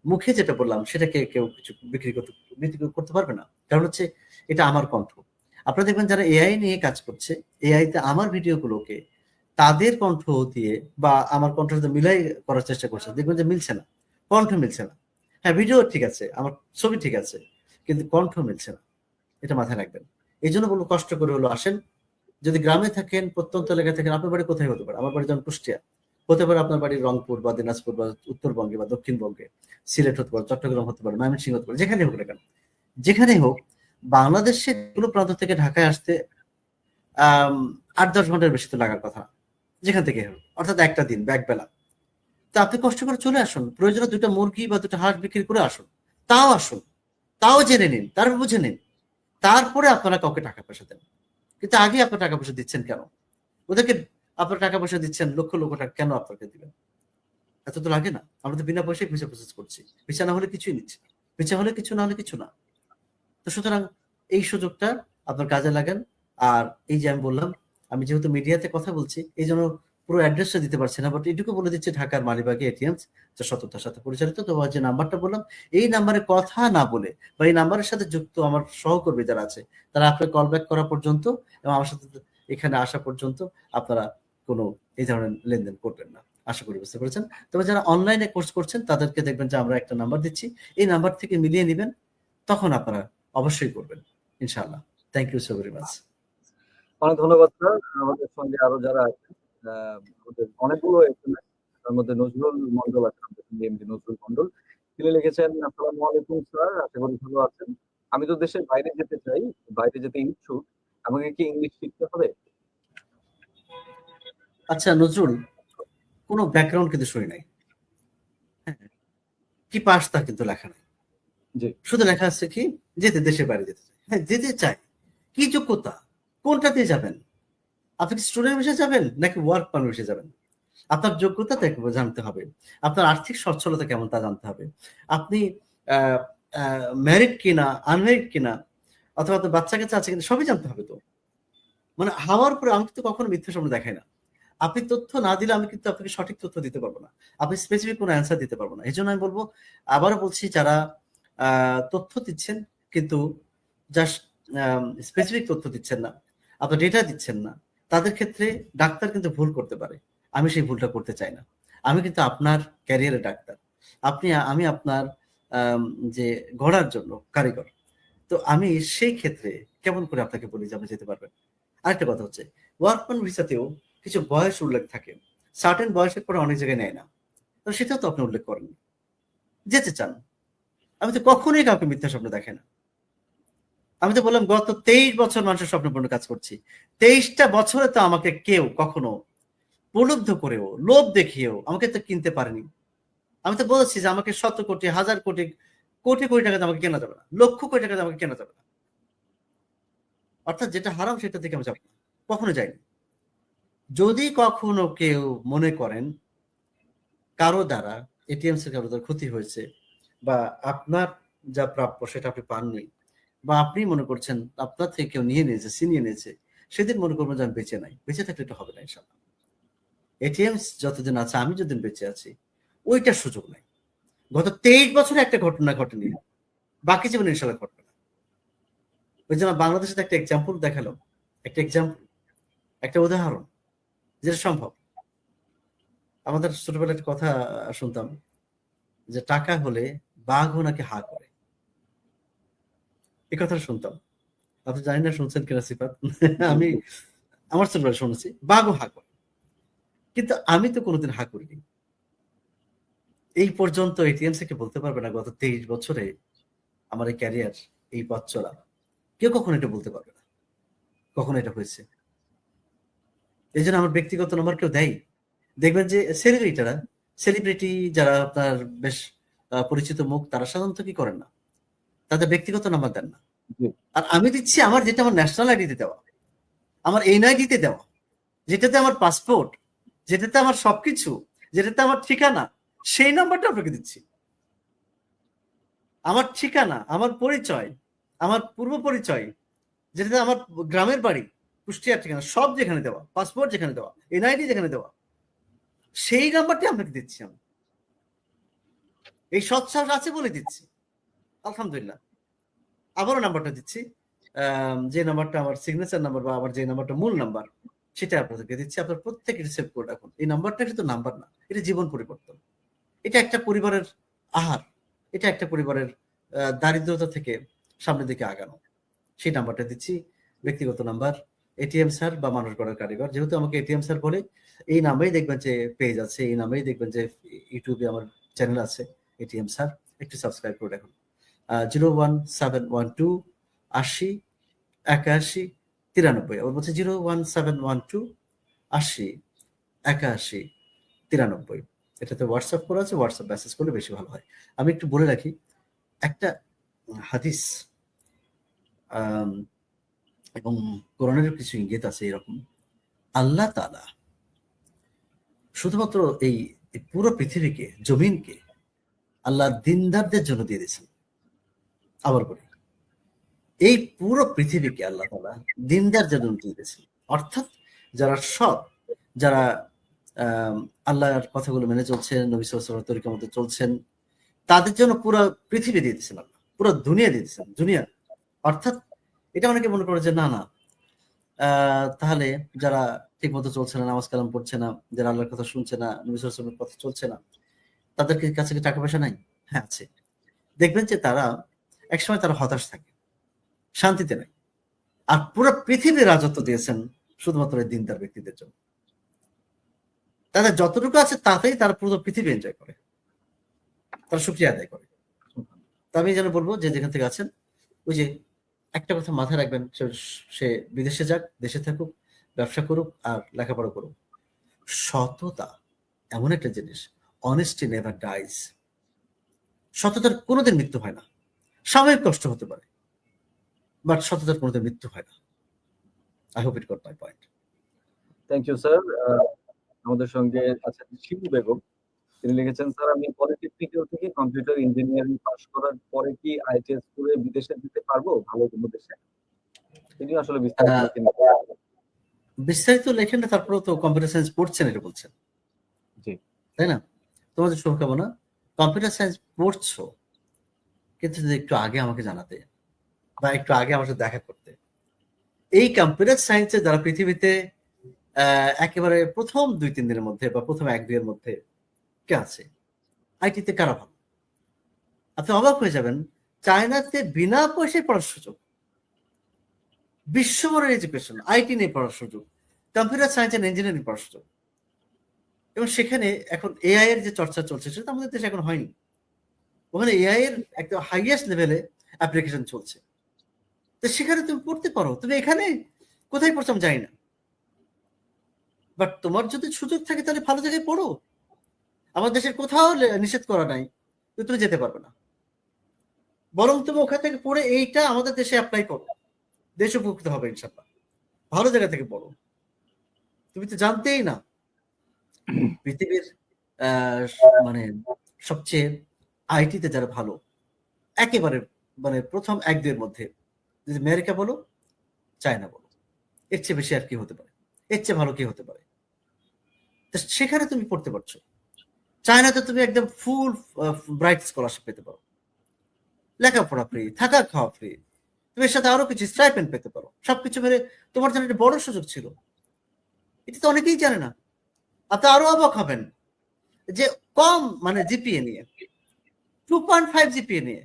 মুখে যেটা বললাম সেটাকে কেউ কিছু বিক্রি করতে পারবে না, কারণ হচ্ছে এটা আমার কণ্ঠ। আপনারা দেখবেন যারা এআই নিয়ে কাজ করছে, এআই তে আমার ভিডিওগুলোকে তাদের কণ্ঠ দিয়ে বা আমার কণ্ঠের সাথে মিলাই করার চেষ্টা করছে, দেখবেন যে মিলছে না, কণ্ঠ মিলছে না। হ্যাঁ, ভিডিও ঠিক আছে, আমার ছবি ঠিক আছে, কিন্তু কণ্ঠ মিলছে না, এটা মাথায় রাখবেন। এই জন্য বলবো, কষ্ট করে হলো আসেন। যদি গ্রামে থাকেন, প্রত্যন্ত এলাকায় থাকেন, আপনার বাড়ি কোথায় হতে পারে? আমার বাড়ি যেমন কুষ্টিয়া, হতে পারে আপনার বাড়ি রংপুর বা দিনাজপুর বা উত্তরবঙ্গে বা দক্ষিণবঙ্গে, সিলেট হতে পারে, চট্টগ্রাম হতে পারে, ময়মনসিংহ হতে পারে, যেখানে হোক না কেন, যেখানেই হোক, বাংলাদেশের কোনো প্রান্ত থেকে ঢাকায় আসতে 8-10 ঘন্টার বেশি তো লাগার কথা, যেখান থেকে হোক, অর্থাৎ একটা দিন এক বেলা। তা আপনি কষ্ট করে চলে আসুন, প্রয়োজনে 2টা মুরগি বা 2টা হাঁস বিক্রি করে আসুন, আসুন, তাও জেনে নিন, তারপর বুঝে নিন, তারপরে আপনারা কাউকে টাকা পয়সা দেন। কিন্তু আগে আপনার টাকা পয়সা দিচ্ছেন কেন? ওদেরকে আপনার টাকা পয়সা দিচ্ছেন, লক্ষ লক্ষ টাকা কেন আপনাকে দিবেন? এত তো লাগে না। আমরা তো বিনা পয়সায় ভিসা প্রসেস করছি, ভিসা না হলে কিছুই নিচ্ছি না, ভিসা হলে কিছু, না হলে কিছু না। তো সুতরাং এই সুযোগটা আপনার কাজে লাগান। আর এই যে আমি বললাম, আমি যেহেতু মিডিয়াতে কথা বলছি, এই জন্য পুরো অ্যাড্রেসটা দিতে পারছি না, বাট এটুকু বলে দিচ্ছি, ঢাকার মালিবাগে এটিএম, যা সততার সাথে পরিচালিত। তো যে নাম্বারটা বললাম, এই নাম্বারে কথা না বলে বা এই নাম্বারের সাথে যুক্ত আমার সহকর্মী যারা আছে, তারা আপনাকে কল ব্যাক করা পর্যন্ত এবং আমার সাথে এখানে আসা পর্যন্ত আপনারা কোনো এই ধরনের লেনদেন করবেন না। আশা করি বুঝতে পেরেছেন। তবে যারা অনলাইনে কোর্স করছেন তাদেরকে দেখবেন যে আমরা একটা নাম্বার দিচ্ছি, এই নাম্বার থেকে মিলিয়ে নেবেন, তখন আপনারা অবশ্যই করবেন ইনশাআল্লাহ। Thank you so very much. অনেক ধন্যবাদ স্যার। আমাদের সঙ্গে আরো যারা আছেন, আমাদের অনেকগুলো এসএমএস, তার মধ্যে নজরুল মন্ডল আছেন, এমডি নজরুল মন্ডল। তিনি লিখেছেন, আসসালামু আলাইকুম স্যার, আশা করি ভালো আছেন। আমি তো দেশের বাইরে যেতে চাই, বাইরে যেতে ইচ্ছুক, আমাকে কি ইংলিশ শিখতে হবে? আচ্ছা নজরুল, কোনো ব্যাকগ্রাউন্ড কিন্তু শুনি নাই, কি পাস তা কিন্তু লেখা নাই, জি। শুধু লেখা আছে কি যেতে, দেশের বাইরে যেতে চাই। হ্যাঁ, যেতে চাই, কি যোগ্যতা, কোনটা দিয়ে যাবেন? আপনি কি স্টুডেন্ট হিসেবে যাবেন নাকি ওয়ার্ক পারমিটে যাবেন? আপনার যোগ্যতা জানতে হবে, আপনার আর্থিক সচ্ছলতা কেমন তা জানতে হবে, আপনি ম্যারিড কিনা, আনম্যারিড কিনা, অথবা আপনার বাচ্চা কাচ্চা আছে কিনা, সবই জানতে হবে। তো মানে হওয়ার পরে আমি কিন্তু কখনো মিথ্যা স্বপ্ন দেখাই না। আপনি তথ্য না দিলে আমি কিন্তু আপনাকে সঠিক তথ্য দিতে পারবো না, আপনি স্পেসিফিক কোনো অ্যান্সার দিতে পারবো না। এই জন্য আমি বলবো, আবারও বলছি, যারা তথ্য দিচ্ছেন কিন্তু জাস্ট স্পেসিফিক তথ্য দিচ্ছেন না, আপনার ডেটা দিচ্ছেন না, তাদের ক্ষেত্রে ডাক্তার কিন্তু ভুল করতে পারে। আমি সেই ভুলটা করতে চাই না। আমি কিন্তু আপনার ক্যারিয়ারের ডাক্তার, আমি আপনার যে গড়ার জন্য কারিগর। তো আমি সেই ক্ষেত্রে কেমন করে আপনাকে বলি যে আপনি যেতে পারবেন? আরেকটা কথা হচ্ছে, ওয়ার্কম্যান ভিসাতেও কিছু বয়স উল্লেখ থাকে, সার্টেন বয়সের পরে অনেক জায়গায় নেয় না, তো সেটাও তো আপনি উল্লেখ করেন। যেতে চান, আমি তো কখনোই কাউকে মিথ্যা স্বপ্ন দেখে না। আমি তো বললাম গত 23 বছর মানুষের স্বপ্নপূর্ণ কাজ করছি। 23টা বছরে তো আমাকে কেউ কখনো প্রলুব্ধ করেও, লোভ দেখিয়েও আমাকে তো কিনতে পারেনি। আমি তো বলেছি যে আমাকে 100 কোটি, 1000 কোটি, কোটি কোটি টাকা আমাকে কেনা যাবে না, লক্ষ কোটি টাকা আমাকে কেনা যাবে না। অর্থাৎ যেটা হারাম সেটা থেকে আমি যাবো না, কখনো যাইনি। যদি কখনো কেউ মনে করেন কারো দ্বারা এটিএম এর কারো দ্বারা ক্ষতি হয়েছে, বা আপনার যা প্রাপ্য সেটা আপনি পাননি, বা আপনি মনে করছেন আপনার থেকে কেউ নিয়ে নিয়েছে, ছিনিয়ে নিয়েছে, সেদিন মনে করবেন যে আমি বেঁচে নাই। বেঁচে থাকলে এটা হবে না ইনশাল্লাহ। এটিএম যতদিন আছে, আমি যতদিন বেঁচে আছি, ওইটার সুযোগ নাই। গত 23 বছরে একটা ঘটনা ঘটেনি, বাকি জীবনে ইনশাল্লাহ ঘটবে না। ওই জন্য বাংলাদেশের একটা এক্সাম্পল দেখালো, একটা এক্সাম্পল, একটা উদাহরণ যেটা সম্ভব। আমাদের ছোটবেলায় একটা কথা শুনতাম যে টাকা হলে বাঘও নাকি হা করে। এই কথাটা শুনতাম, আপনি জানি না শুনছেন কিনা সিফাত। আমি আমার ছোটবেলায় শুনেছি বাঘও হা করে, কিন্তু আমি তো কোনোদিন হা করিনি। এই পর্যন্ত এটিএম থেকে বলতে পারবে না গত 23 বছরে আমার এই ক্যারিয়ার, এই পথ চলা, কেউ কখনো এটা বলতে পারবে না কখনো এটা হয়েছে। এই জন্য আমার ব্যক্তিগত নাম্বার কেউ দেয়, দেখবেন যে সেলিব্রিটি যারা আপনার বেশ পরিচিত মুখ, তারা সাধারণত কি করেন না, তাদের ব্যক্তিগত নাম্বার দেন না। আর আমি দিচ্ছি আমার যেটা আমার ন্যাশনাল আইডিতে দেওয়া, আমার এনআইডিতে দেওয়া, যেটাতে আমার পাসপোর্ট, যেটাতে আমার সবকিছু, যেটাতে আমার ঠিকানা, সেই নাম্বারটা আপনাকে দিচ্ছি। আমার ঠিকানা, আমার পরিচয়, আমার পূর্ব পরিচয়, যেটাতে আমার গ্রামের বাড়ি, কুষ্টিয়ার ঠিকানা, সব যেখানে দেওয়া, পাসপোর্ট যেখানে দেওয়া, এনআইডি যেখানে দেওয়া, সেই নাম্বারটি আপনাকে দিচ্ছি। আমি এই সৎসাহস আছে বলে দিচ্ছি, আলহামদুলিল্লাহ। আবারও নাম্বারটা দিচ্ছি, যে নাম্বারটা আমার সিগনেচার নাম্বার বা আমার যে নাম্বারটা মূল নাম্বার, সেটা আপনাদেরকে দিচ্ছি। আপনার প্রত্যেকে রিসেভ করে রাখুন। এই নাম্বারটা কিন্তু নাম্বার না, এটা জীবন পরিবর্তন। এটা একটা পরিবারের আহার, এটা একটা পরিবারের দারিদ্রতা থেকে সামনের দিকে আগানো। সেই নাম্বারটা দিচ্ছি, ব্যক্তিগত নাম্বার। এটিএম স্যার বা মানুষ গড়ার কারিগর, যেহেতু আমাকে এটিএম স্যার বলে, এই নামেই দেখবেন যে পেজ আছে, এই নামেই দেখবেন যে ইউটিউবে আমার চ্যানেল আছে এটিএম স্যার, একটু সাবস্ক্রাইব করে রাখুন। 01712 80 81 93। আবার বলছে 01712 80 81 93। এটাতে হোয়াটসঅ্যাপ করা আছে, হোয়াটসঅ্যাপ মেসেজ করলে বেশি ভালো হয়। আমি একটু বলে রাখি, একটা হাদিস এবং কোরআনের কিছু ইঙ্গিত আছে এরকম। আল্লাহ তাআলা শুধুমাত্র এই পুরো পৃথিবীকে, জমিনকে আল্লাহ দিনদারদের জন্য দিয়ে দিয়েছেন। আবার বলি, এই পুরো পৃথিবীকে আল্লাহ তাআলা দিনদার জন্য দিয়ে দিয়েছেন। অর্থাৎ যারা সৎ, যারা আল্লাহর কথাগুলো মেনে চলছেন, নবী সাল্লাল্লাহু আলাইহি ওয়াসাল্লামের তরিকা মতো চলছেন, তাদের জন্য পুরো পৃথিবী দিয়ে দিয়েছেন আল্লাহ, পুরো দুনিয়া দিয়ে দিয়েছেন, দুনিয়া। অর্থাৎ এটা অনেকে মনে করে যে না না, তাহলে যারা ঠিক মতো চলছে না, নামাজ কালাম পড়ছে না, যারা আল্লাহর কথা শুনছে না, নবী সাল্লাল্লাহু আলাইহি ওয়াসাল্লামের কথা চলছে না, তাদের কাছে কি টাকা পয়সা নাই? হ্যাঁ আছে। দেখবেন যে তারা একসময় তারা হতাশ থাকে, শান্তিতে নাই। আর পুরো পৃথিবীর রাজত্ব দিয়েছেন শুধুমাত্র এই দিনদার ব্যক্তিদের জন্য। তাদের যতটুকু আছে তাতেই তারা পুরো পৃথিবী এনজয় করে, তারা শুকরিয়া আদায় করে। তো আমি যেন বলবো যে যেখান থেকে আছেন, ওই যে একটা কথা মাথায় রাখবেন, সে বিদেশে যাক, দেশে থাকুক, ব্যবসা করুক আর লেখাপড়া করুক, সততা এমন একটা জিনিস, অনেস্টি নেভার ডাইজ। সততার কোনোদিন মৃত্যু হয় না। সাময়িক কষ্ট হতে পারে, বাট সততার কোনোদিন মৃত্যু হয় না। I hope it got my point. Thank you sir. আমাদের সঙ্গে আছেন শিবু বেগম। তিনি লিখেছেন, স্যার আমি পলিটেকনিক্যাল থেকে কম্পিউটার ইঞ্জিনিয়ারিং পাস করার পরে কি আইটিএস করে বিদেশে যেতে পারবো, ভালো কোনো দেশে? তিনি আসলে বিস্তারিত বিস্তারিত লেখেন না, তারপরে তো কম্পিউটার সায়েন্স পড়ছেন এটা বলছেন, জি। তাই না? তোমাদের শুভকামনা। কম্পিউটার সায়েন্স পড়ছো, কিন্তু যদি একটু আগে আমাকে জানাতে বা একটু আগে আমার সাথে দেখা করতে। এই কম্পিউটার সায়েন্সে যারা পৃথিবীতে একেবারে প্রথম 2-3 দিনের মধ্যে বা প্রথম 1-2 এর মধ্যে কে আছে, আইটিতে কারা ভালো? আপনি অবাক হয়ে যাবেন, চায়নাতে বিনা পয়সায় পড়ার সুযোগ, বিশ্বমানের এডুকেশন, আইটি নিয়ে পড়ার সুযোগ, কম্পিউটার সায়েন্স এন্ড ইঞ্জিনিয়ারিং পড়ার সুযোগ। এবং সেখানে এখন এআই এর যে চর্চা চলছে সেটা আমাদের দেশে এখন হয়নি। ওখানে এআই এর একটা হাইয়েস্ট লেভেলে অ্যাপ্লিকেশন চলছে। তো সেখানে তুমি পড়তে পারো, তুমি এখানে কোথায় পড়ছো আমি জানি না, বাট তোমার যদি সুযোগ থাকে তাহলে ভালো জায়গায় পড়ো। আমার দেশের কোথাও নিষেধ করা নাই তুমি যেতে পারবে না, বরং তুমি ওখান থেকে পড়ে এইটা আমাদের দেশে অ্যাপ্লাই করো, দেশ উপকৃত হবে ইনশাল্লাহ। ভালো জায়গা থেকে পড়ো। তুমি তো জানতেই না পৃথিবীর মানে সবচেয়ে আইটিতে যারা ভালো, একেবারে মানে প্রথম 1-2 এর মধ্যে, যদি আমেরিকা বলো, চায়না বলো, এর চেয়ে বেশি আর কি হতে পারে, এর চেয়ে ভালো কি হতে পারে? তো সেখানে তুমি পড়তে পারছো। চায়নাতে তুমি একদম ফুল ব্রাইট স্কলারশিপ পেতে পারো, লেখাপড়া ফ্রি, থাকা খাওয়া ফ্রি, তুমি এর সাথে আরো কিছু স্টাইপেন্ড পেতে পারো, সবকিছু মিলে তোমার জন্য একটা বড় সুযোগ ছিল। এটা তো অনেকেই জানে না। আপনি আরো অবাক হবেন যে কম মানে জিপিএ নিয়ে 2.5 জিপিএ নিয়ে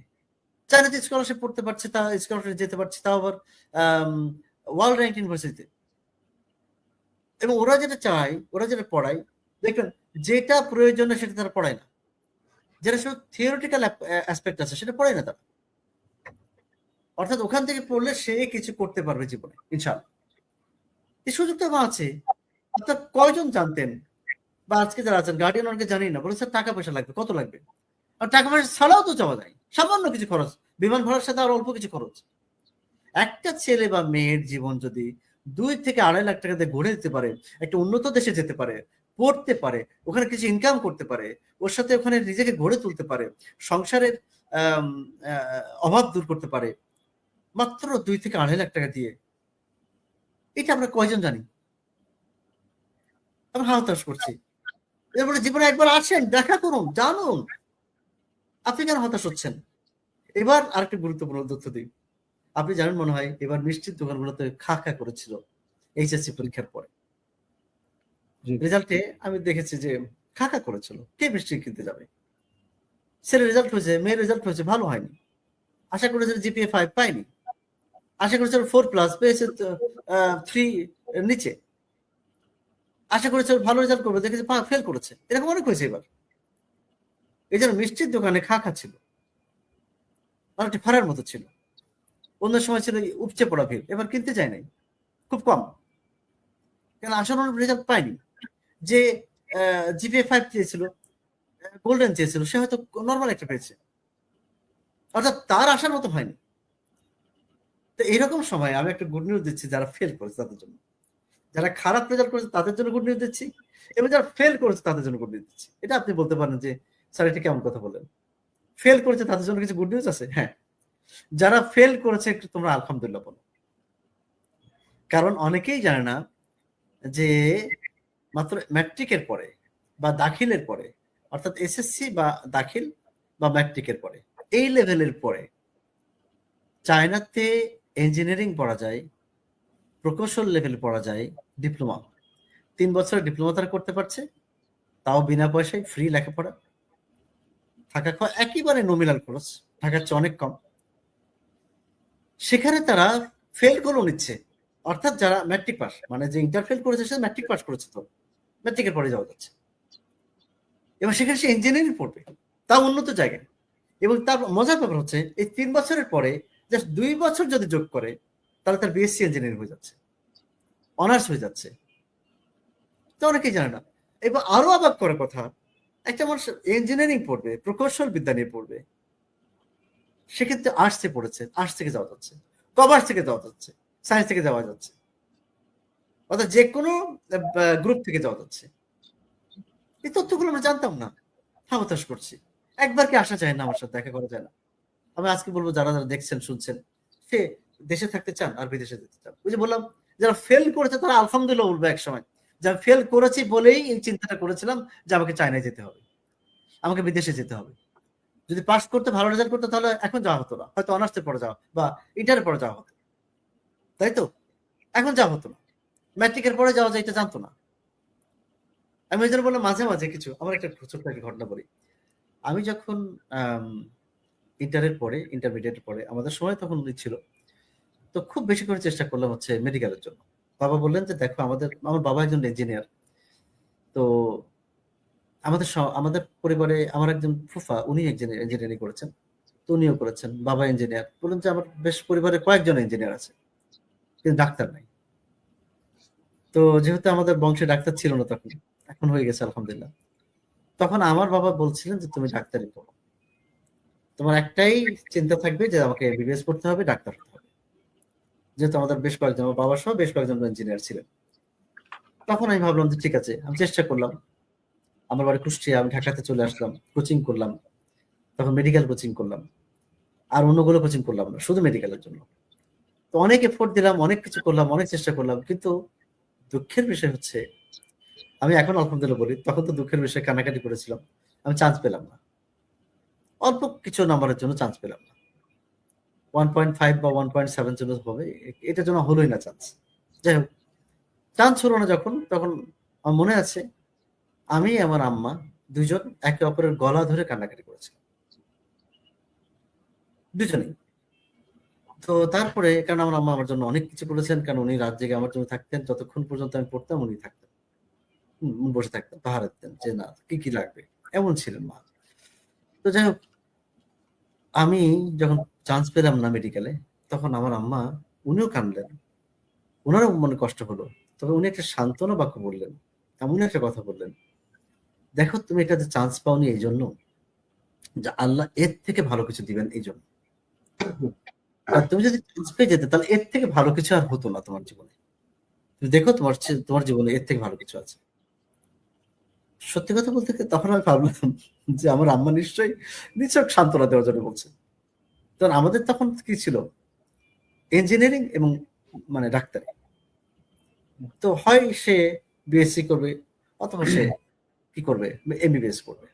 চায়নাতে স্কলারশিপ পড়তে পারছে, তা স্কলারশিপ যেতে পারছে, তাও আবার ওয়ার্ল্ড র্যাঙ্ক ইউনিভার্সিটিতে। এবং ওরা যেটা চায়, ওরা যেটা পড়ায়, দেখবেন যেটা প্রয়োজন সেটা তারা পড়ায় না, যেটা শুধু থিওরিটিক্যাল অ্যাসপেক্ট আছে সেটা পড়ায় না তারা। অর্থাৎ ওখান থেকে পড়লে সে কিছু করতে পারবে জীবনে ইনশাআল্লাহ। এই সুযোগটা আছে। আপনার কয়জন জানতেন, বা আজকে যারা আছেন গার্ডিয়ান অনেকে জানি না, বলে স্যার টাকা পয়সা লাগবে, কত লাগবে? আর টাকা পয়সা ছাড়াও তো যাওয়া যায়, সামান্য কিছু খরচ, বিমান ভাড়ার সাথে আর অল্প কিছু খরচ। একটা ছেলে বা মেয়ের জীবন যদি 2 থেকে 2.5 লাখ টাকা দিয়ে গড়ে দিতে পারে, একটা উন্নত দেশে যেতে পারে, পড়তে পারে, ওখানে কিছু ইনকাম করতে পারে, ওর সাথে ওখানে নিজেকে গড়ে তুলতে পারে, সংসারের অভাব দূর করতে পারে, মাত্র 2 থেকে 2.5 লাখ টাকা দিয়ে, এটা আমরা কয়জন জানি? আমরা হতাশ করছি। এরপরে জীবনে একবার আসেন, দেখা করুন, জানুন। আপনি কেন হতাশ হচ্ছেন? এবার আরেকটা গুরুত্বপূর্ণ তথ্য দিই। আপনি জানেন মনে হয় এবার মিষ্টির দোকানগুলোতে খা খা করেছিল এইচএসসি পরীক্ষার পরে। রেজাল্টে আমি দেখেছি যে খা খা করেছিল। কে মিষ্টি কিনতে যাবে? ছেলের রেজাল্ট হয়েছে, মেয়ের রেজাল্ট হয়েছে, ভালো হয়নি। আশা করেছিল জিপিএ 5 পাইনি, আশা করেছিল 4+ পেয়েছে 3 এর নিচে, আশা করেছিল ভালো রেজাল্ট করবে, দেখেছে ফেল করেছে। এরকম অনেক হয়েছে এবার। এই জন্য মিষ্টির দোকানে খা খা ছিল, অনেকটা ফারার মতো ছিল। অন্য সময় ছিল উপচে পড়া ভিড়, এবার কিনতে চায় নাই, খুব কম। কেন? আসলে রেজাল্ট পায়নি। যে জিপিএ 5 চেয়েছিল, গোল্ডেন চেয়েছিল, সে হয়তো নর্মাল একটা পেয়েছে, অর্থাৎ তার আসার মতো হয়নি। তো এরকম সময় আমি একটা গুড নিউজ দিচ্ছি যারা ফেল করেছে তাদের জন্য, যারা খারাপ রেজাল্ট করেছে তাদের জন্য গুড নিউজ দিচ্ছি, এবং যারা ফেল করেছে তাদের জন্য গুড নিউজ দিচ্ছি। এটা আপনি বলতে পারেন যে স্যার এটা কেমন কথা বলেন, ফেল করেছে তাদের জন্য কিছু গুড নিউজ আছে? হ্যাঁ, যারা ফেল করেছে একটু তোমরা আলহামদুলিল্লাহ বলো। কারণ অনেকেই জানে না যে মাত্র ম্যাট্রিকের পরে বা দাখিলের পরে, অর্থাৎ এসএসসি বা দাখিল বা ম্যাট্রিকের পরে, এই লেভেলের পরে চায়নাতে ইঞ্জিনিয়ারিং পড়া যায়, প্রকৌশল লেভেল পড়া যায়, ডিপ্লোমা। 3 বছরের ডিপ্লোমা তারা করতে পারছে, তাও বিনা পয়সায়, ফ্রি লেখাপড়া, থাকা খাওয়া একেবারে নমিনাল খরচ, ঢাকার চেয়ে অনেক কম। সেখানে তারা ফেল গুলো নিচ্ছে, অর্থাৎ যারা ম্যাট্রিক পাস, মানে যে ইন্টার ফেল করেছে সে ম্যাট্রিক পাস করেছে, তো ম্যাট্রিকের পরে যাওয়া যাচ্ছে। এবং সেখানে সে ইঞ্জিনিয়ারিং পড়বে, তাও উন্নত জায়গায়। এবং তার মজার ব্যাপার হচ্ছে এই 3 বছরের পরে জাস্ট 2 বছর যদি যোগ করে, তাহলে তার বিএসসি ইঞ্জিনিয়ারিং হয়ে যাচ্ছে, অনার্স হয়ে যাচ্ছে। তো অনেকেই জানে না। এবার আরো অবাক করার কথা, একটা মানুষ ইঞ্জিনিয়ারিং পড়বে, প্রকৌশল বিদ্যা নিয়ে পড়বে, সেক্ষেত্রে আর্টসে পড়েছে, আর্টস থেকে যাওয়া যাচ্ছে, কমার্স থেকে যাওয়া যাচ্ছে, সায়েন্স থেকে যাওয়া যাচ্ছে, অর্থাৎ যে কোনো গ্রুপ থেকে যাওয়া যাচ্ছে। এই তথ্যগুলো আমরা জানতাম না, হতাশ করছি। একবার কি আসা যায় না, আমার সাথে দেখা করা যায় না? আমি আজকে বলবো যারা যারা দেখছেন শুনছেন, সে দেশে থাকতে চান আর বিদেশে যেতে চান, ওই যে বললাম যারা ফেল করেছে তারা আলহামদুলিল্লাহ বলবে এক সময়, যারা ফেল করেছি বলেই এই চিন্তাটা করেছিলাম যে আমাকে চায়নায় যেতে হবে, আমাকে বিদেশে যেতে হবে। যদি পাস করতে ভালো রেজাল্ট করতে তাহলে এখন যাওয়া হতো না, হয়তো অনার্সে পড়ে যাওয়া বা ইন্টারে পড়ে যাওয়া হতো, তাই তো? এখন যাওয়া হতো না, ম্যাট্রিকের পরে যাওয়া যায় এটা জানতো না। আমি ওই জন্য বললাম মাঝে মাঝে কিছু, আমার একটা ছোট্ট একটা ঘটনা বলি। আমি যখন ইন্টারের পরে, ইন্টারমিডিয়েটের পরে, আমাদের সময় তখন ছিল, তো খুব বেশি করে চেষ্টা করলাম হচ্ছে মেডিকেলের জন্য। বাবা বললেন যে দেখো আমার বাবা একজন ইঞ্জিনিয়ার, তো আমাদের পরিবারে আমার একজন ফুফা, উনি ইঞ্জিনিয়ারিং করেছেন, তো উনিও করেছেন, বাবা ইঞ্জিনিয়ার। বললেন যে আমার বেশ পরিবারে কয়েকজন ইঞ্জিনিয়ার আছে, কিন্তু ডাক্তার নাই। তো যেহেতু আমাদের বংশে ডাক্তার ছিল না তখন, এখন হয়ে গেছে আলহামদুলিল্লাহ। তখন আমার বাবা বলছিলেন যে তুমি ডাক্তারি পড়ো, তোমার একটাই চিন্তা থাকবে যে আমাকে এমবিবিএস পড়তে হবে, ডাক্তার হতে হবে। যেহেতু আমাদের বেশ কয়েকজন, আমার বাবা সহ বেশ কয়েকজন ইঞ্জিনিয়ার ছিলেন। তখন আমি ভাবলাম যে ঠিক আছে, আমি চেষ্টা করলাম। আমার বাড়ি কুষ্টিয়া, আমি ঢাকাতে চলে আসলাম, কোচিং করলাম, তখন মেডিকেল কোচিং করলাম, আর অন্যগুলো কোচিং করলাম না, শুধু মেডিকেলের জন্য। তো অনেক এফোর্ট দিলাম, অনেক কিছু করলাম, অনেক চেষ্টা করলাম, কিন্তু দুঃখের বিষয় হচ্ছে, আমি এখন আলহামদুলিল্লাহ বলি, তখন তো দুঃখের বিষয়ে কানাকাটি করেছিলাম, আমি চান্স পেলাম না। অল্প কিছু নাম্বারের জন্য চান্স পেলাম না, 1.5 বা 1.7 জন্য হবে, এটার জন্য হলোই না চান্স। যাই হোক, চান্স হলো না যখন, তখন আমার মনে আছে আমি আমার আম্মা দুজন একে অপরের গলা ধরে কান্নাকাটি করেছি, দুজনেই। তো তারপরে, কারণ আমার আম্মা আমার জন্য অনেক কিছু করেছেন, কারণ উনি রাত জেগে আমার জন্য থাকতেন, যতক্ষণ পর্যন্ত আমি পড়তাম উনি থাকতেন, বসে থাকতেন, পাহারা দিতেন যে না কি কি লাগবে, এমন ছিলেন মা। তো যাই হোক, আমি যখন চান্স পেলাম না মেডিকেলে, তখন আমার আম্মা, উনিও কানলেন, ওনারও মনে কষ্ট হলো। তবে উনি একটা সান্ত্বনা বাক্য বললেন, এমন একটা কথা বললেন, দেখো তুমি এটাতে চান্স পাওনি এই জন্য যে আল্লাহ এর থেকে ভালো কিছু দিবেন এই জন্য। আর তুমি যদি চান্স পেয়ে যেতে, তাহলে এর থেকে ভালো কিছু আর হতো না তোমার জীবনে। তুমি দেখো তোমার জীবনে এর থেকে ভালো কিছু আছে। সত্যি কথা বলতে কি, তখন আমি ভাবলাম যে আমার আম্মা নিশ্চয়ই নিছক সান্ত্বনা দেওয়ার জন্য বলছে। কারণ আমাদের তখন কি ছিল, ইঞ্জিনিয়ারিং এবং মানে ডাক্তারি, তো হয় সে বিএসসি করবে অথবা সে কি করবে, এমবিবিএস করবে।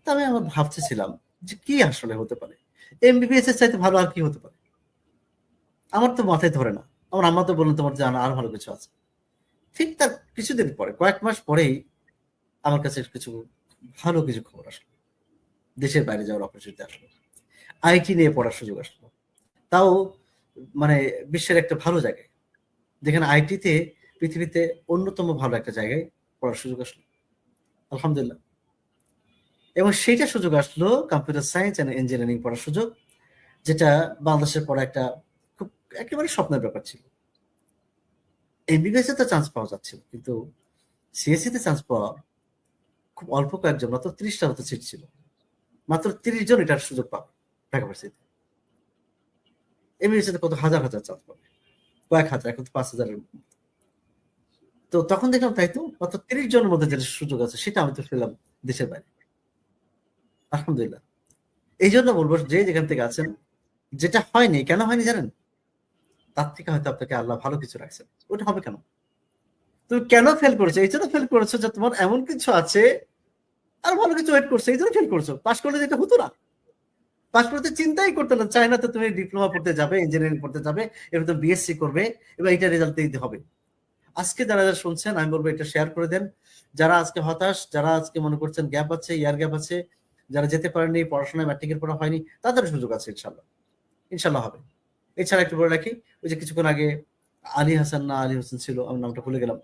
তা আমি আমার ভাবতেছিলাম যে কি আসলে হতে পারে, এমবিবিএস এর চাইতে ভালো আর কি হতে পারে। আমার তো মাথায় ধরে না। আমার আম্মা তো বললেন তোমার জানা আর ভালো কিছু আছে। ঠিক তার কিছুদিন পরে, কয়েক মাস পরেই আমার কাছে কিছু ভালো কিছু খবর আসলো, দেশের বাইরে যাওয়ার অপরচুনিটি আসলো, আইটি নিয়ে পড়ার সুযোগ আসলো, তাও মানে বিশ্বের একটা ভালো জায়গায়, যেখানে আইটিতে পৃথিবীতে অন্যতম ভালো একটা জায়গায় পড়ার সুযোগ আসলো, আলহামদুলিল্লাহ। এবং সেইটা সুযোগ আসলো কম্পিউটার সায়েন্স এন্ড ইঞ্জিনিয়ারিং পড়ার সুযোগ, যেটা বাংলাদেশের পড়া একটা খুব একেবারে স্বপ্নের ব্যাপার ছিল। এমবিবিএস এ তো চান্স পাওয়া যাচ্ছিল, কিন্তু সিএসসি তে চান্স পাওয়া খুব অল্প কয়েকজন, মাত্র 30টা মতো সিট ছিল, মাত্র 30 জন এটার সুযোগ পাবে ঢাকা ভার্সিটিতে। এমবিবিএস এ কত হাজার হাজার চান্স পাবে, কয়েক হাজার, এখন তো 5,000-এর। তো তখন দেখলাম তাই তো, মাত্র 30 জনের মধ্যে যেটা সুযোগ আছে সেটা আমি তো পেলাম দেশের বাইরে, আলহামদুলিল্লাহ। এই জন্য বলবো, যে যেখান থেকে আছেন, যেটা হয়নি, কেন হয়নি জানেন? তার থেকে হয়তো আপনাকে আল্লাহ ভালো কিছু রাখছেন। ওটা হবে কেন? তুমি কেন ফেল করেছো? এই জন্য ফেল করেছো যে তোমার এমন কিছু আছে, আর ভালো কিছু ওয়েট করছো, এই জন্য ফেল করছো। পাস করলে যেটা হতো না, পাস করতে চিন্তাই করতে না, চাই না তো তুমি ডিপ্লোমা পড়তে যাবে, ইঞ্জিনিয়ারিং পড়তে যাবে, এবার তুমি বিএসসি করবে, এবার এটা রেজাল্ট দিতে হবে। আজকে যারা যারা শুনছেন, আমি বলবো এটা শেয়ার করে দেন। যারা আজকে হতাশ, যারা আজকে মনে করছেন গ্যাপ আছে, ইয়ার গ্যাপ আছে, যারা যেতে পারেননি, পড়াশোনায় ম্যাট্রিকের পড়া হয়নি, তাদের সুযোগ আছে, ইনশাল্লাহ, ইনশাল্লাহ হবে। এছাড়া একটু বলে রাখি, ওই যে কিছুক্ষণ আগে আলী হাসান না আলী হোসেন ছিল, আমি নামটা ভুলে গেলাম,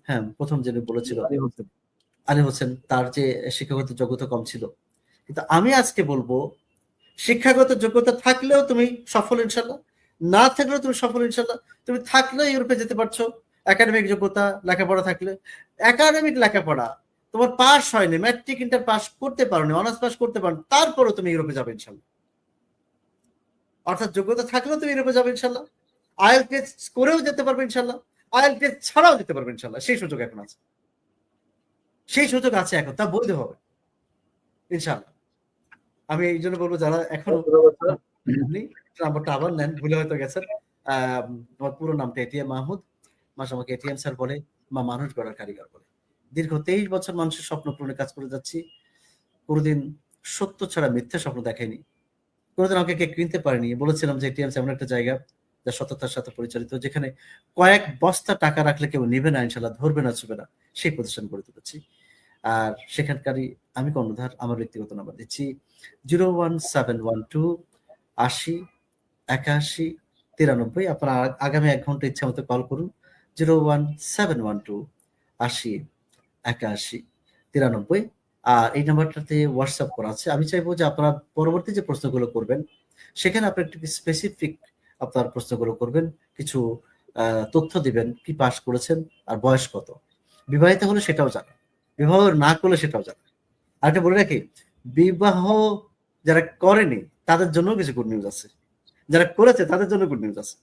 হ্যাঁ প্রথম যিনি বলেছিল আলী হোসেন, তার যে শিক্ষাগত যোগ্যতা কম ছিল। কিন্তু আমি আজকে বলবো, শিক্ষাগত যোগ্যতা থাকলেও তুমি সফল ইনশাল্লাহ, না থাকলেও তুমি সফল ইনশাল্লাহ। তুমি থাকলেও ইউরোপে যেতে পারছো, একাডেমিক যোগ্যতা, লেখাপড়া থাকলে। একাডেমিক লেখাপড়া তোমার পাস হয়নি, ম্যাট্রিক ইন্টার পাস করতে পারোনি, অনার্স পাস করতে পারো, তারপরও তুমি ইউরোপে যাবে ইনশাল্লাহ। অর্থাৎ যোগ্যতা থাকলেও তুমি ইউরোপে যাবে ইনশাল্লাহ, আইএল টেস্ট করেও যেতে পারবে ইনশাল্লাহ, আইএল টেস্ট ছাড়াও যেতে পারবে ইনশাল্লাহ। সেই সুযোগ এখন আছে, সেই সুযোগ আছে এখন, তা বৈধ হবে ইনশাল্লাহ। আমি এই জন্য বলবো, যারা এখনো নাম্বারটা আবার নেন, ভুলে হয়তো গেছেন, আমার পুরো নামটা এটিএম মাহমুদ, মানুষ আমাকে এটিএম স্যার বলে বা মানুষ গড়ার কারিগর বলে। দীর্ঘ 23 বছর মানুষের স্বপ্ন পূরণে কাজ করে যাচ্ছি। কোনোদিন সত্য ছাড়া মিথ্যা স্বপ্ন দেখাইনি। কোনোদিন আমাকে কে কিনতে পারেনি। বলেছিলাম যে এটিএম এমন একটা জায়গা যা সততার সাথে পরিচালিত, যেখানে কয়েক বস্তা টাকা রাখলে কেউ নেবে না, ইনশাল্লাহ ধরবে না, ছুবে না, সেই প্রতিষ্ঠান গড়ে তুলেছি। আর সেখানকারই আমি কর্ণধার। আমার ব্যক্তিগত নাম্বার দিচ্ছি 01712 80 81 93। আপনারা আগামী 1 ঘন্টা ইচ্ছা মতো কল করুন 01712 80 81 93। আর এই নাম্বারটাতে হোয়াটসঅ্যাপ করা আছে। আমি চাইবো যে আপনারা পরবর্তী যে প্রশ্নগুলো করবেন সেখানে আপনি একটু স্পেসিফিক আপনার প্রশ্নগুলো করবেন, কিছু তথ্য দিবেন, কি পাস করেছেন আর বয়স কত, বিবাহিত হলে সেটাও জানেন, বিবাহ না করলে সেটাও জানেন। আর একটা বলে রাখি, বিবাহ যারা করেনি তাদের জন্য কিছু গুড নিউজ আছে, যারা করেছে তাদের জন্য গুড নিউজ আছে।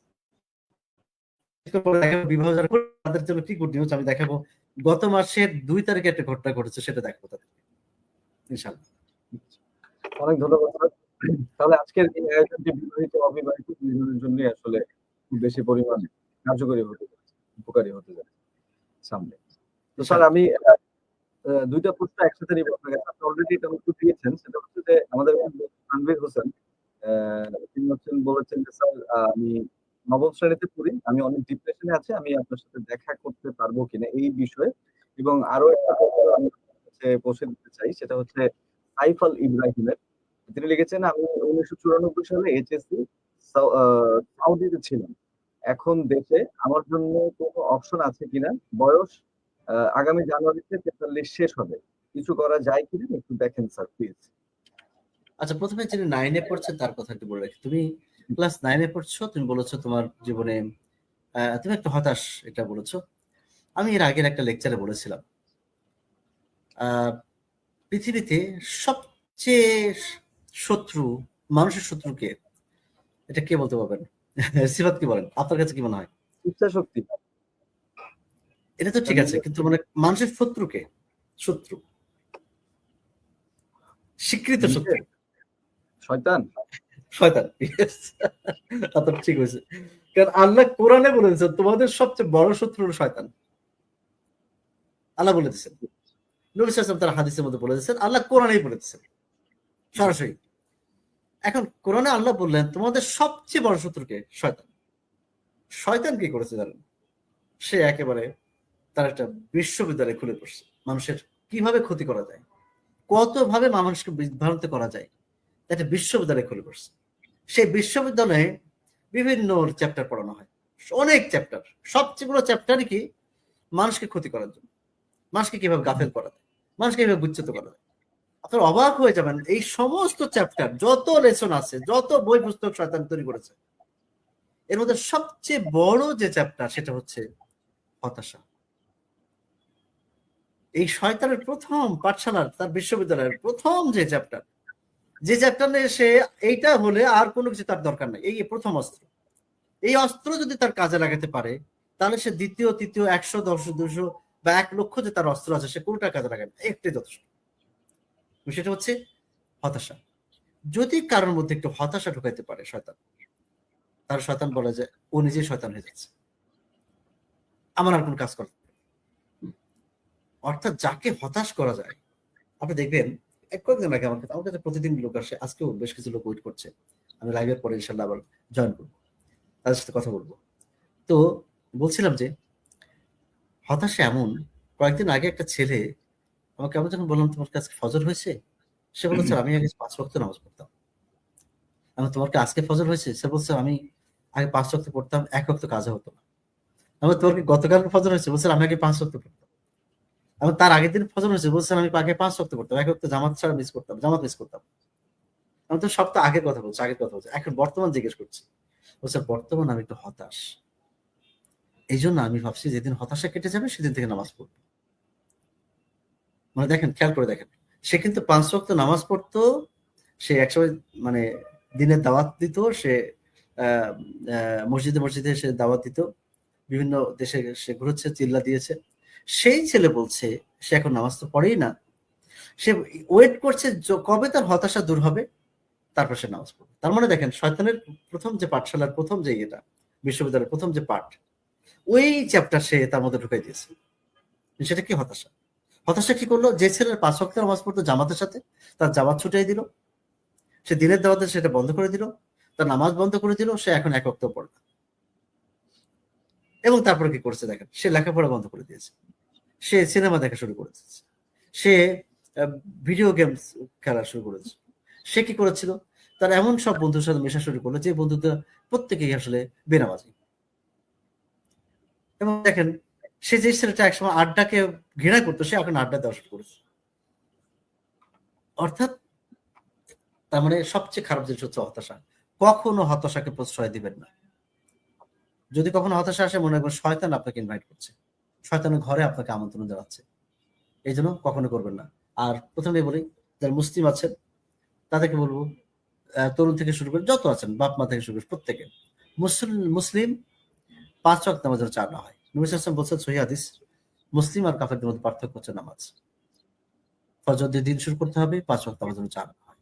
বিবাহ যারা করে তাদের জন্য কি গুড নিউজ আমি দেখাবো। গত মাসের 2 তারিখে একটা ঘটনা ঘটেছে, সেটা দেখাবো তাদের ইনশাআল্লাহ। অনেক ধন্যবাদ স্যার। তাহলে আজকের এই আয়োজনটি বিবাহিত অবিবাহিত দুজনের জন্যই আসলে খুব বেশি পরিমাণে কার্যকরী হতে যাচ্ছে, উপকারী হতে যাচ্ছে সামনে। তো স্যার আমি দুইটা প্রশ্ন একসাথে নিব আপনার কাছে। আপনি অলরেডি এটা উত্তর দিয়েছেন, সেটা হচ্ছে যে আমাদের তানভীর হোসেন তিনি বলেছেন যে স্যার আমি 9ম শ্রেণীতে পড়ি, আমি অনেক ডিপ্রেশনে আছি, আমি আপনার সাথে দেখা করতে পারবো কিনা এই বিষয়ে। এবং আরো একটা প্রশ্ন আমি পৌঁছে দিতে চাই, সেটা হচ্ছে সাইফ-আল ইব্রাহিমের। তিনি লিখেছেন আমি 1994 সালে এইচএসসি সাউদিতে ছিলাম, এখন দেশে, আমার জন্য কোনো অপশন আছে কিনা, বয়স আগামী জানুয়ারিতে 43 শেষ হবে, কিছু করা যায় কিনা একটু দেখেন স্যার প্লিজ। আচ্ছা, প্রথমে যিনি 9 এ পড়ছে তার কথা একটু বলে রাখি। তুমি ক্লাস 9 এ পড়ছো, তুমি বলেছো তোমার জীবনে তুমি একটা হতাশ, এটা বলেছো। আমি এর আগের একটা লেকচারে বলেছিলাম পৃথিবীতে সবচেয়ে শত্রু, মানুষের শত্রু কে, এটা কে বলতে পারবেন? সিফাত কি বলেন, আপনার কাছে কি মনে হয়? ইচ্ছা শক্তি। এটা তো ঠিক আছে, কিন্তু মানে মানুষের শত্রু কে? শত্রু, স্বীকৃত শত্রু শয়তান। শয়তান। আপনার ঠিক হয়েছে, কারণ আল্লাহ কোরআনে বলেছেন তোমাদের সবচেয়ে বড় শত্রু হলো শয়তান। আল্লাহ বলে দিচ্ছেন, নবী সাল্লাল্লাহু আলাইহি ওয়াসাল্লাম তার হাদিসের মধ্যে বলে দিচ্ছেন, আল্লাহ কোরআনেই বলে দিচ্ছেন সরাসরি। এখন কোরআনে আল্লাহ বললেন তোমাদের সবচেয়ে বড় শত্রুকে? শয়তান। শয়তান কি করেছে জানেন? সে একেবারে তার একটা বিশ্ববিদ্যালয় খুলে পড়ছে, মানুষের কিভাবে ক্ষতি করা যায়, কতভাবে মানুষকে বিভ্রান্ত করা যায়, একটা বিশ্ববিদ্যালয় খুলে পড়ছে। সেই বিশ্ববিদ্যালয়ে বিভিন্ন চ্যাপ্টার পড়ানো হয়, অনেক চ্যাপ্টার। সবচেয়ে বড় চ্যাপ্টারই কি? মানুষকে ক্ষতি করার জন্য, মানুষকে কিভাবে গাফেল করা যায়, মানুষকে কিভাবে বিচ্যুত করা যায়। আপনার অবাক হয়ে যাবেন, এই সমস্ত চ্যাপ্টার, যত লেসন আছে, যত বই পুস্তক শয়তান তৈরি করেছে, এর মধ্যে সবচেয়ে বড় যে চ্যাপ্টার সেটা হচ্ছে হতাশা। এই শয়তানের প্রথম পাঠশালার, তার বিশ্ববিদ্যালয়ের প্রথম যে চ্যাপ্টার, যে চ্যাপ্টার নিয়ে সে এইটা হলে আর কোনো কিছু তার দরকার নাই, এই প্রথম অস্ত্র। এই অস্ত্র যদি তার কাজে লাগাতে পারে, তাহলে সে দ্বিতীয়, তৃতীয়, 100, 10, 200 বা 1 লক্ষ যে তার অস্ত্র আছে, সে কোনটা কাজে লাগায় না, একটাই যথেষ্ট। সেটা হচ্ছে হতাশা। যদি কারোর মধ্যে একটু হতাশা ঢুকাইতে পারে শয়তান, তার শয়তান বলা যায় ও নিজেই শয়তান হয়ে যাচ্ছে, আমার আর কোন কাজ করতে। অর্থাৎ যাকে হতাশ করা যায়, আপনি দেখবেন কয়েকদিন আগে আমার কাছে প্রতিদিন লোক আসে, আজকেও বেশ কিছু লোক ওয়েট করছে, আমি লাইভের পরে ইনশাল্লাহ আবার জয়েন করবো, তাদের সাথে কথা বলবো। তো বলছিলাম যে হতাশা এমন, কয়েকদিন আগে একটা ছেলে আমাকে, আমি যখন বললাম তোমার কাছে ফজর হয়েছে, সে বলেছে আমি আগে 5 ওয়াক্ত নামাজ পড়তাম। আমি তোমার আজকে ফজর হয়েছে? সে বলছে আমি আগে 5 ওয়াক্ত পড়তাম, 1 ওয়াক্ত কাজে হতো না। আমি তোমার কি গতকাল ফজর হয়েছে? বলছে আমি আগে 5 ওয়াক্ত পড়তাম। আমি তার আগের দিন ফজর হয়েছে, বলছেন আমি আগে 5 ওয়াক্ত পড়তাম, 1 ওয়াক্ত জামাত ছাড়া মিস করতাম, জামাত মিস করতাম। আমি তো সপ্তাহ আগের কথা বলছি, আগের কথা বলছি, এখন বর্তমান জিজ্ঞেস করছি। বলছে বর্তমান আমি একটু হতাশ, এই জন্য আমি ভাবছি যেদিন হতাশা কেটে যাবে সেদিন থেকে নামাজ পড়বো। মানে দেখেন, খেয়াল করে দেখেন, সে কিন্তু 5 ওয়াক্ত নামাজ পড়তো, সে একসময় মানে দিনের দাওয়াত দিত, সে মসজিদে মসজিদে সে দাওয়াত দিত, বিভিন্ন দেশে সে ঘুরেছে, চিল্লা দিয়েছে। সেই ছেলে বলছে সে এখন নামাজ তো পড়েই না, সে ওয়েট করছে কবে তার হতাশা দূর হবে, তারপর সে নামাজ পড়বে। তার মানে দেখেন, শয়তানের প্রথম যে পাঠশালার প্রথম যে এটা, বিশ্ববিদ্যালয়ের প্রথম যে পাঠ, ওই চ্যাপ্টার সে তার মধ্যে ঢুকাই দিয়েছে। সেটা কি হতাশা? হতাশা কি করলো? যে ছেলের 5 ওয়াক্ত নামাজ পড়তো জামাতের সাথে, তার জামাত ছুটাই দিল, সে দিনের দাওয়াতে সেটা বন্ধ করে দিল, তার নামাজ বন্ধ করে দিল, সে এখন 1 ওয়াক্ত পড়ে না। এবং তারপরে কি করছে দেখেন, সে লেখাপড়া বন্ধ করে দিয়েছে, সে সিনেমা দেখা শুরু করে দিয়েছে, সে ভিডিও গেমস খেলা শুরু করেছে। সে কি করেছিল? তার এমন সব বন্ধুর সাথে মেশা শুরু করলো যে বন্ধুদের প্রত্যেকেই আসলে বেনামাজি। এবং দেখেন, সে যে ছেলেটা একসময় আড্ডাকে ঘৃণা করতো, সে এখন আড্ডা দেওয়া শুরু করেছে। অর্থাৎ তার মানে সবচেয়ে খারাপ জিনিস হচ্ছে হতাশা। কখনো হতাশাকে প্রশ্রয় দিবেন না। যদি কখনো হতাশা আসে, মনে রাখবেন শয়তান আপনাকে ইনভাইট করছে, শয়তানের ঘরে আপনাকে আমন্ত্রণ জানাচ্ছে। এই জন্য কখনো করবেন না। আর প্রথমেই বলি, যারা মুসলিম আছেন তাদেরকে বলবো, তরুণ থেকে শুরু করে যত আছেন, বাপ মা থেকে শুরু করে প্রত্যেকে, মুসলিম 5 ওয়াক্ত নামাজ যেন 4 না হয়। নবী সাল্লাল্লাহু আলাইহি ওয়াসাল্লাম বলছেন সহিহ হাদিস, মুসলিম আর কাফেরদের মধ্যে পার্থক্য হচ্ছে নামাজ। ফজর দিয়ে দিন শুরু করতে হবে, 5 ওয়াক্ত নামাজ যেন 4 না হয়।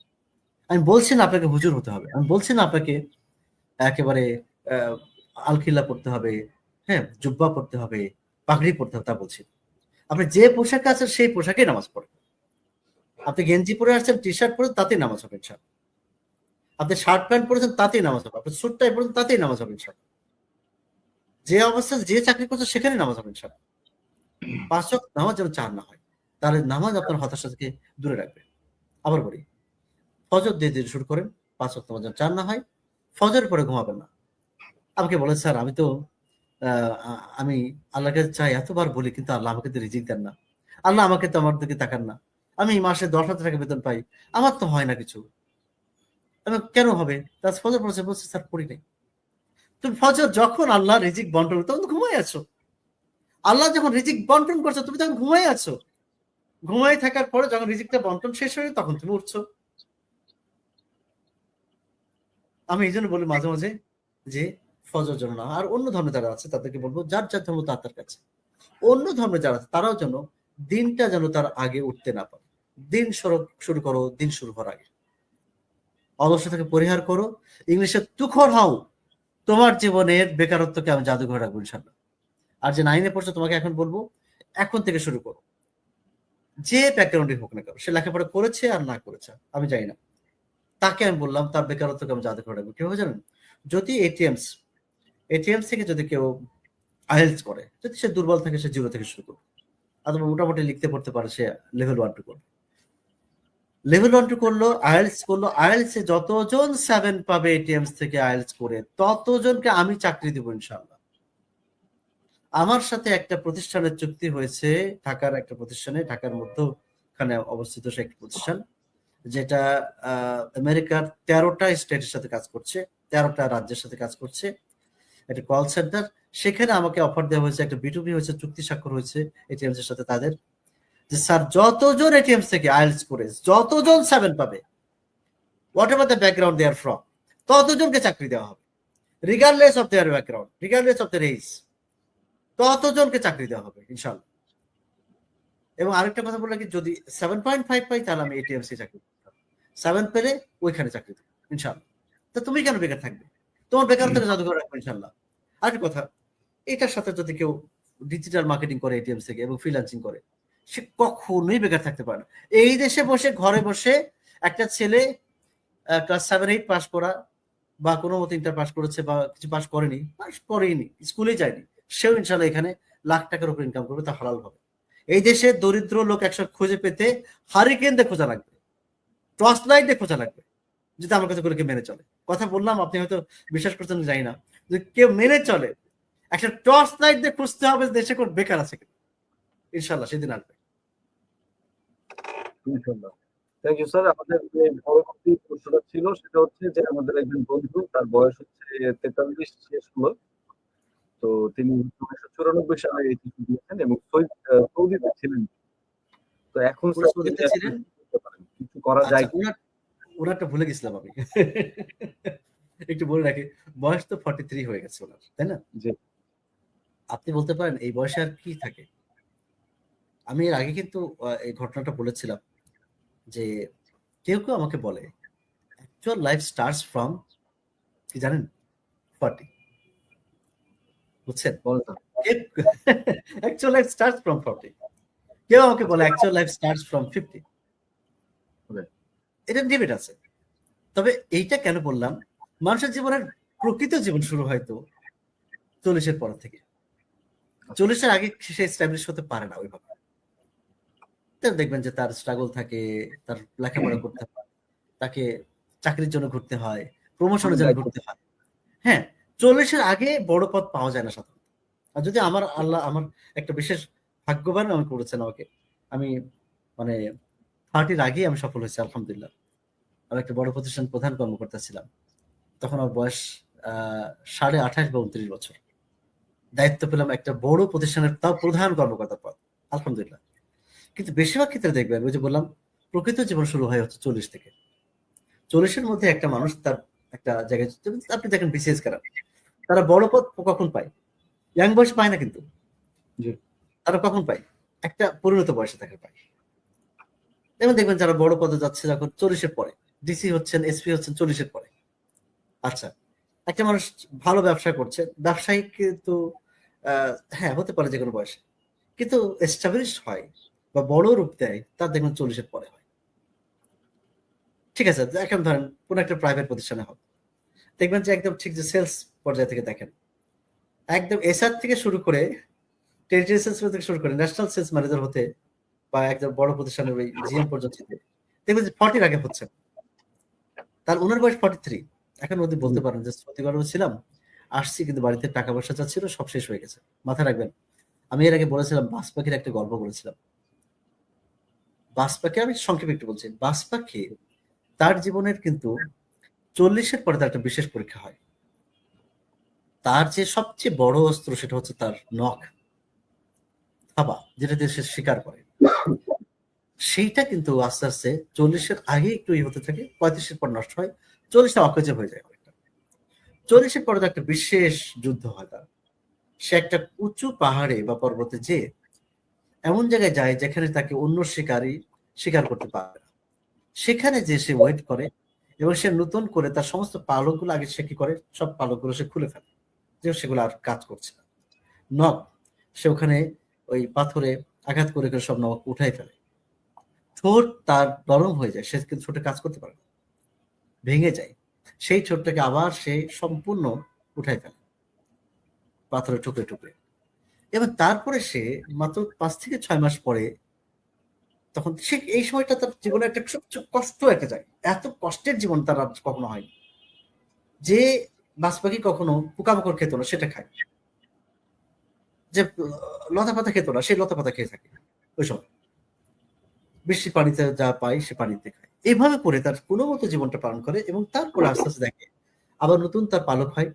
আমি বলছি না আপনাকে হুজুর হতে হবে, আমি বলছি না আপনাকে একেবারে আলখিল্লা পড়তে হবে, হ্যাঁ, জুব্বা পড়তে হবে, পাগড়ি পড়তে হবে, তা বলছি। আপনি যে পোশাকে আছেন সেই পোশাকে নামাজ পড়েন। আপনি গেঞ্জি পরে আসছেন, টি শার্ট পরে, তাতেই নামাজ হবে ইনশাআল্লাহ। আপনি শার্ট প্যান্ট পরেছেন, তাতেই নামাজ হবে। আপনি স্যুট টাই পরেছেন, তাতেই নামাজ হবে ইনশাআল্লাহ। যে অবস্থায় যে চাকরি করছেন সেখানে নামাজ হবে ইনশাআল্লাহ। 5 ওয়াক্ত নামাজ যেন 4 না হয়, তাহলে নামাজ আপনার হতাশা থেকে দূরে রাখবে। আবার বলি, ফজর দিয়ে দিন শুরু করেন, 5 ওয়াক্ত নামাজ যেন 4 না হয়। ফজরের পরে ঘুমাবেন না। আমাকে বলে, স্যার আমি তো আমি আল্লাহর কাছে চাই, এতবার বলি, কিন্তু আল্লাহ আমাকে তো রিজিক দেন না। আল্লাহ আমাকে তো আমার দিকে তাকান না। আমি মাসে 10,000 টাকা বেতন পাই, আমার তো হয় না কিছু। আমি কেন হবে? তার ফজর পড়ছে, বলছে স্যার পড়ি নাই। তুমি ফজর যখন আল্লাহ রিজিক বন্টন, তখন তো ঘুমাই আছো। আল্লাহ যখন রিজিক বন্টন করছো, তুমি তখন ঘুমাই আছো। ঘুমাই থাকার পরে যখন রিজিকটা বন্টন শেষ হয়ে, তখন তুমি উঠছো। আমি এই জন্য বলি মাঝে মাঝে যে ফজর যেন না। আর অন্য ধর্মে যারা আছে তাদেরকে বলবো, যার যার ধর্ম তার কাছে। অন্য ধর্মে যারা আছে তারাও যেন দিনটা যেন তার আগে উঠতে না পারে। দিন শুরু করো, দিন শুরু হওয়ার আগে। অলসতাকে পরিহার করো, ইংলিশে তুখর হও। তোমার জীবনের বেকারত্বকে আমি জাদুঘর রাখবো ইনশাল্লাহ। আর যে 9-এ পড়ছো, তোমাকে এখন বলবো, এখন থেকে শুরু করো। যে ব্যাকগ্রাউন্ডে হোক না কেন, সে লেখাপড়া করেছে আর না করেছে আমি জানি না, তাকে আমি বললাম তার বেকারত্বকে আমি জাদুঘর রাখবো। কিভাবে জানেন? যদি এটিএমস থেকে যদি কেউ আইএলটিএস করে, যদি সে দুর্বল থাকে, সে 0 থেকে শুরু করবে। অথবা মোটামুটি লিখতে পড়তে পারে, সে লেভেল 1 2 করবে। লেভেল 1 2 করলো, আইএলটিএস করলো, আইএলটিএস এ যতজন 7 পাবে এটিএমস থেকে আইএলটিএস করে, ততজনকে আমি চাকরি দিব ইনশাআল্লাহ। আমার সাথে একটা প্রতিষ্ঠানের চুক্তি হয়েছে, ঢাকার একটা প্রতিষ্ঠানে, ঢাকার মধ্যখানে অবস্থিত সে একটা প্রতিষ্ঠান, যেটা আমেরিকার 13টা স্টেটের সাথে কাজ করছে, 13টা রাজ্যের সাথে কাজ করছে, একটা কল সেন্টার। সেখানে আমাকে অফার দেওয়া হয়েছে, একটা বিটুবি হয়েছে, চুক্তি স্বাক্ষর হয়েছে এটিএমস এর সাথে তাদের, যে স্যার যতজন এটিএমস থেকে আইএলটিএস করে যতজন 7 পাবে, whatever the background they are from, ততজনকে চাকরি দেওয়া হবে, regardless of their background, regardless of their age, ততজনকে চাকরি দেওয়া হবে ইনশাআল্লাহ। এবং আরেকটা কথা বললে কি, যদি 7.5 পাই, তাহলে আমি এটিএমসি চাকরি, 7 পেলে ওইখানে চাকরি দেবো ইনশাআল্লাহ। তো তুমি কেন বেকার থাকবে? তোমার বেকারত্বকে জাদুঘর রাখবো ইনশাআল্লাহ। আরেকটা কথা, এটার সাথে যদি কেউ ডিজিটাল মার্কেটিং করে এটিএমস থেকে এবং ফ্রিল্যান্সিং করে, সে কখনোই বেকার থাকতে পারে না। এই দেশে বসে, ঘরে বসে একটা ছেলে ক্লাস 7 8 পাস করা, বা কোনো মতো ইন্টার পাস করেছে, বা কিছু পাস করেনি, স্কুলে যায়নি, সেও ইনশাআল্লাহ এখানে লাখ টাকার উপর ইনকাম করবে, তা হালাল ভাবে। এই দেশে দরিদ্র লোক একসাথে খুঁজে পেতে হারিকেন দিয়ে খোঁজা লাগবে, টর্চ লাইট দিয়ে খোঁজা লাগবে, যদি আমার কাছে কেউ মেনে চলে। কথা বললাম, আপনি হয়তো বিশ্বাস করছেন জানি না, যদি কেউ মেনে চলে, একটা টর্চ লাইট দিয়ে খুঁজতে হবে দেশে কোন বেকার আছে কিনা। ইনশাআল্লাহ সেদিন আসবে। ইনশাআল্লাহ। Thank you sir. আমাদের যে পরবর্তী প্রশ্নটা ছিল সেটা হচ্ছে যে, আমাদের একজন বন্ধু, তার বয়স হচ্ছে 43 শেষ হলো। তো তিনি 1994 সালে এই চিঠি দিয়েছেন এবং সৌদিতে ছিলেন। তো এখন উনি সৌদিতে ছিলেন, কিছু করা যায় কি? ওনারটা ভুলে গেছিলাম আমি। একটু বলে রাখি, বয়স তো 43 হয়ে গেছে ওনার, তাই না? জি। আপনি বলতে পারেন এই বয়সে আর কি থাকে। আমি এর আগে কিন্তু এই ঘটনাটা বলেছিলাম, যে কেউ কেউ আমাকে বলে অ্যাকচুয়াল লাইফ স্টার্টস ফ্রম, কি জানেন, 40। বুঝছেন? বলেন তো। অ্যাকচুয়াল লাইফ স্টার্টস ফ্রম 40, কেউ আমাকে বলে actual life starts from 50। Okay. এটা ডিবেট আছে। তবে এইটা কেন বললাম, মানুষের জীবনের প্রকৃত জীবন শুরু হয়তো 40-এর পর থেকে। 40-এর আগে সে এস্টাবলিশ হতে পারে না ওইভাবে। দেখবেন যে তার স্ট্রাগল থাকে, তার লেখাপড়া করতে হয়, তাকে চাকরির জন্য ঘুরতে হয়, প্রমোশনের জন্য ঘুরতে হয়। হ্যাঁ, 40-এর আগে বড় পদ পাওয়া যায় না সাধারণত। আর যদি আল্লাহ আমার একটা বিশেষ ভাগ্যবান আমি করেছেন আমাকে, আমি মানে 30-এর আগেই আমি সফল হয়েছি আলহামদুলিল্লাহ। আমি একটা বড় প্রতিষ্ঠান প্রধান কর্মকর্তা ছিলাম। তখন আমার বয়স 28.5 বা 29 বছর। দায়িত্ব পেলাম একটা বড় প্রতিষ্ঠানের, তাও প্রধান কর্মকর্তা পদ, আলহামদুলিল্লাহ। কিন্তু বেশিরভাগ ক্ষেত্রে দেখবেন, ওই যে বললাম প্রকৃত জীবন শুরু হয় হচ্ছে 40 থেকে। 40-এর মধ্যে একটা মানুষ তার একটা জায়গায়, আপনি দেখেন বিসিএস কারা, তারা বড় পদ কখন পায়? ইয়াং বয়স পায় না কিন্তু। জি। তারা কখন পায়? একটা পরিণত বয়সে থাকে পায়। যেমন দেখবেন যারা বড় পদে যাচ্ছে যখন 40-এর পরে, ডিসি হচ্ছেন, এসপি হচ্ছেন 40-এর পরে। আচ্ছা, একটা মানুষ ভালো ব্যবসা করছে, ব্যবসায়িক কিন্তু হ্যাঁ হতে পারে যে কোনো বয়সে, কিন্তু এস্টাবলিশ হয় বা বড় রূপ দেয় তার দেখবেন 40-এর পরে হয়। ঠিক আছে, এখন ধরেন কোন একটা প্রাইভেট প্রতিষ্ঠানে হবে, দেখবেন যে একদম ঠিক যে সেলস পর্যায় থেকে দেখেন, একদম এসআর থেকে শুরু করে, টেরিটরি সেলস থেকে শুরু করে ন্যাশনাল সেলস ম্যানেজার হতে, বা একদম বড় প্রতিষ্ঠানের ওই জিএম পর্যন্ত দেখবেন যে 40-এর আগে হচ্ছে। তার ওনার বয়স 43। এখন যদি বলতে পারেন যে সৌদি আরবে ছিলাম, আসছি কিন্তু বাড়িতে টাকা পয়সা চাচ্ছিল, সব শেষ হয়ে গেছে। মাথায় রাখবেন, আমি এর আগে বলেছিলাম বাস পাখির একটা গল্প বলেছিলাম। বাস পাখি, আমি সংক্ষেপে একটু বলছি, বাস পাখি তার জীবনের কিন্তু 40-এর পরে তার একটা বিশেষ পরীক্ষা হয়। তার যে সবচেয়ে বড় অস্ত্র সেটা হচ্ছে তার নখ, থাবা, যেটা দিয়ে সে শিকার করে। সেইটা কিন্তু আস্তে আস্তে 40-এর আগে একটু হতে থাকে, 35-এর পর নষ্ট হয়, 40-টা অকেজো হয়ে যায় অনেকটা। 40-এর পরে একটা বিশেষ যুদ্ধ হয় তার। সে একটা উঁচু পাহাড়ে বা পর্বতে যে এমন জায়গায় যায় যেখানে তাকে অন্য শিকারী শিকার করতে পারে না। সেখানে যে সে ওয়েট করে এবং সে নতুন করে তার সমস্ত পালকগুলো, আগে সে কি করে, সব পালকগুলো সে খুলে ফেলে, যে সেগুলো আর কাজ করছে না। নখ, সে ওখানে ওই পাথরে আঘাত করে করে সব নখ উঠাই ফেলে। ঠোঁট তার নরম হয়ে যায়, সে কিন্তু ঠোঁটে কাজ করতে পারে না, ভেঙে যায়। সেই ঠোঁটটাকে আবার সে সম্পূর্ণ উঠাই ফেলে পাথরে টুকরে টুকরে। এবং তারপরে সে মাত্র 5 থেকে 6 মাস পরে, তখন সে এই সময়টা তার জীবনে একটা সবচেয়ে কষ্ট একটা যায়, এত কষ্টের জীবন তার আর কখনো হয়নি। যে বাজ পাখি কখনো পোকামাকড় খেত না সেটা খায়, যে লতা পাতা খেত না সেই লতা পাতা খেয়ে থাকে ওই সময়, বৃষ্টির পানিতে যা পায় সে পানিতে খায়। এইভাবে করে তার কোনো মতো জীবনটা পালন করে এবং তারপরে আস্তে আস্তে দেখে আবার নতুন তার পালক হয়,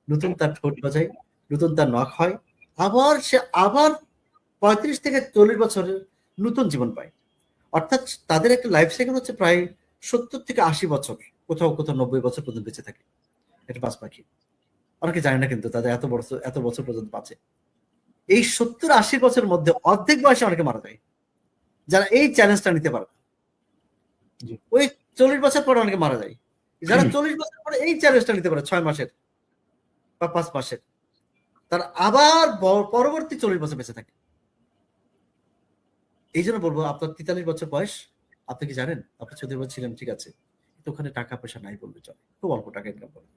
নতুন তার ঠোঁট গজায়, নতুন তার নখ হয়, আবার সে আবার 35 থেকে 40 বছরের নতুন জীবন পায়। অর্থাৎ তাদের একটা লাইফ সাইকেল হচ্ছে প্রায় 70 থেকে 80 বছর, কোথাও কোথাও 90 বছর পর্যন্ত বেঁচে থাকে একটা বাজ পাখি। অনেকে জানে না কিন্তু তাদের এত বছর পর্যন্ত বাঁচে। এই 70-80 বছরের মধ্যে অর্ধেক বয়সে অনেকে মারা যায়, যারা এই চ্যালেঞ্জটা নিতে পারে না। ওই 40 বছর পরে অনেকে মারা যায়, যারা 40 বছর পরে এই চ্যালেঞ্জটা নিতে পারে 6 মাসের বা 5 মাসের, তারা আবার পরবর্তী 40 বছর বেঁচে থাকে। এই জন্য বলবো, আপনার 43 বছর বয়স, আপনি কি জানেন আপনি 14 বছর ছিলেন, ঠিক আছে, তো ওখানে টাকা পয়সা নাই বললে চলে, খুব অল্প টাকা ইনকাম করে।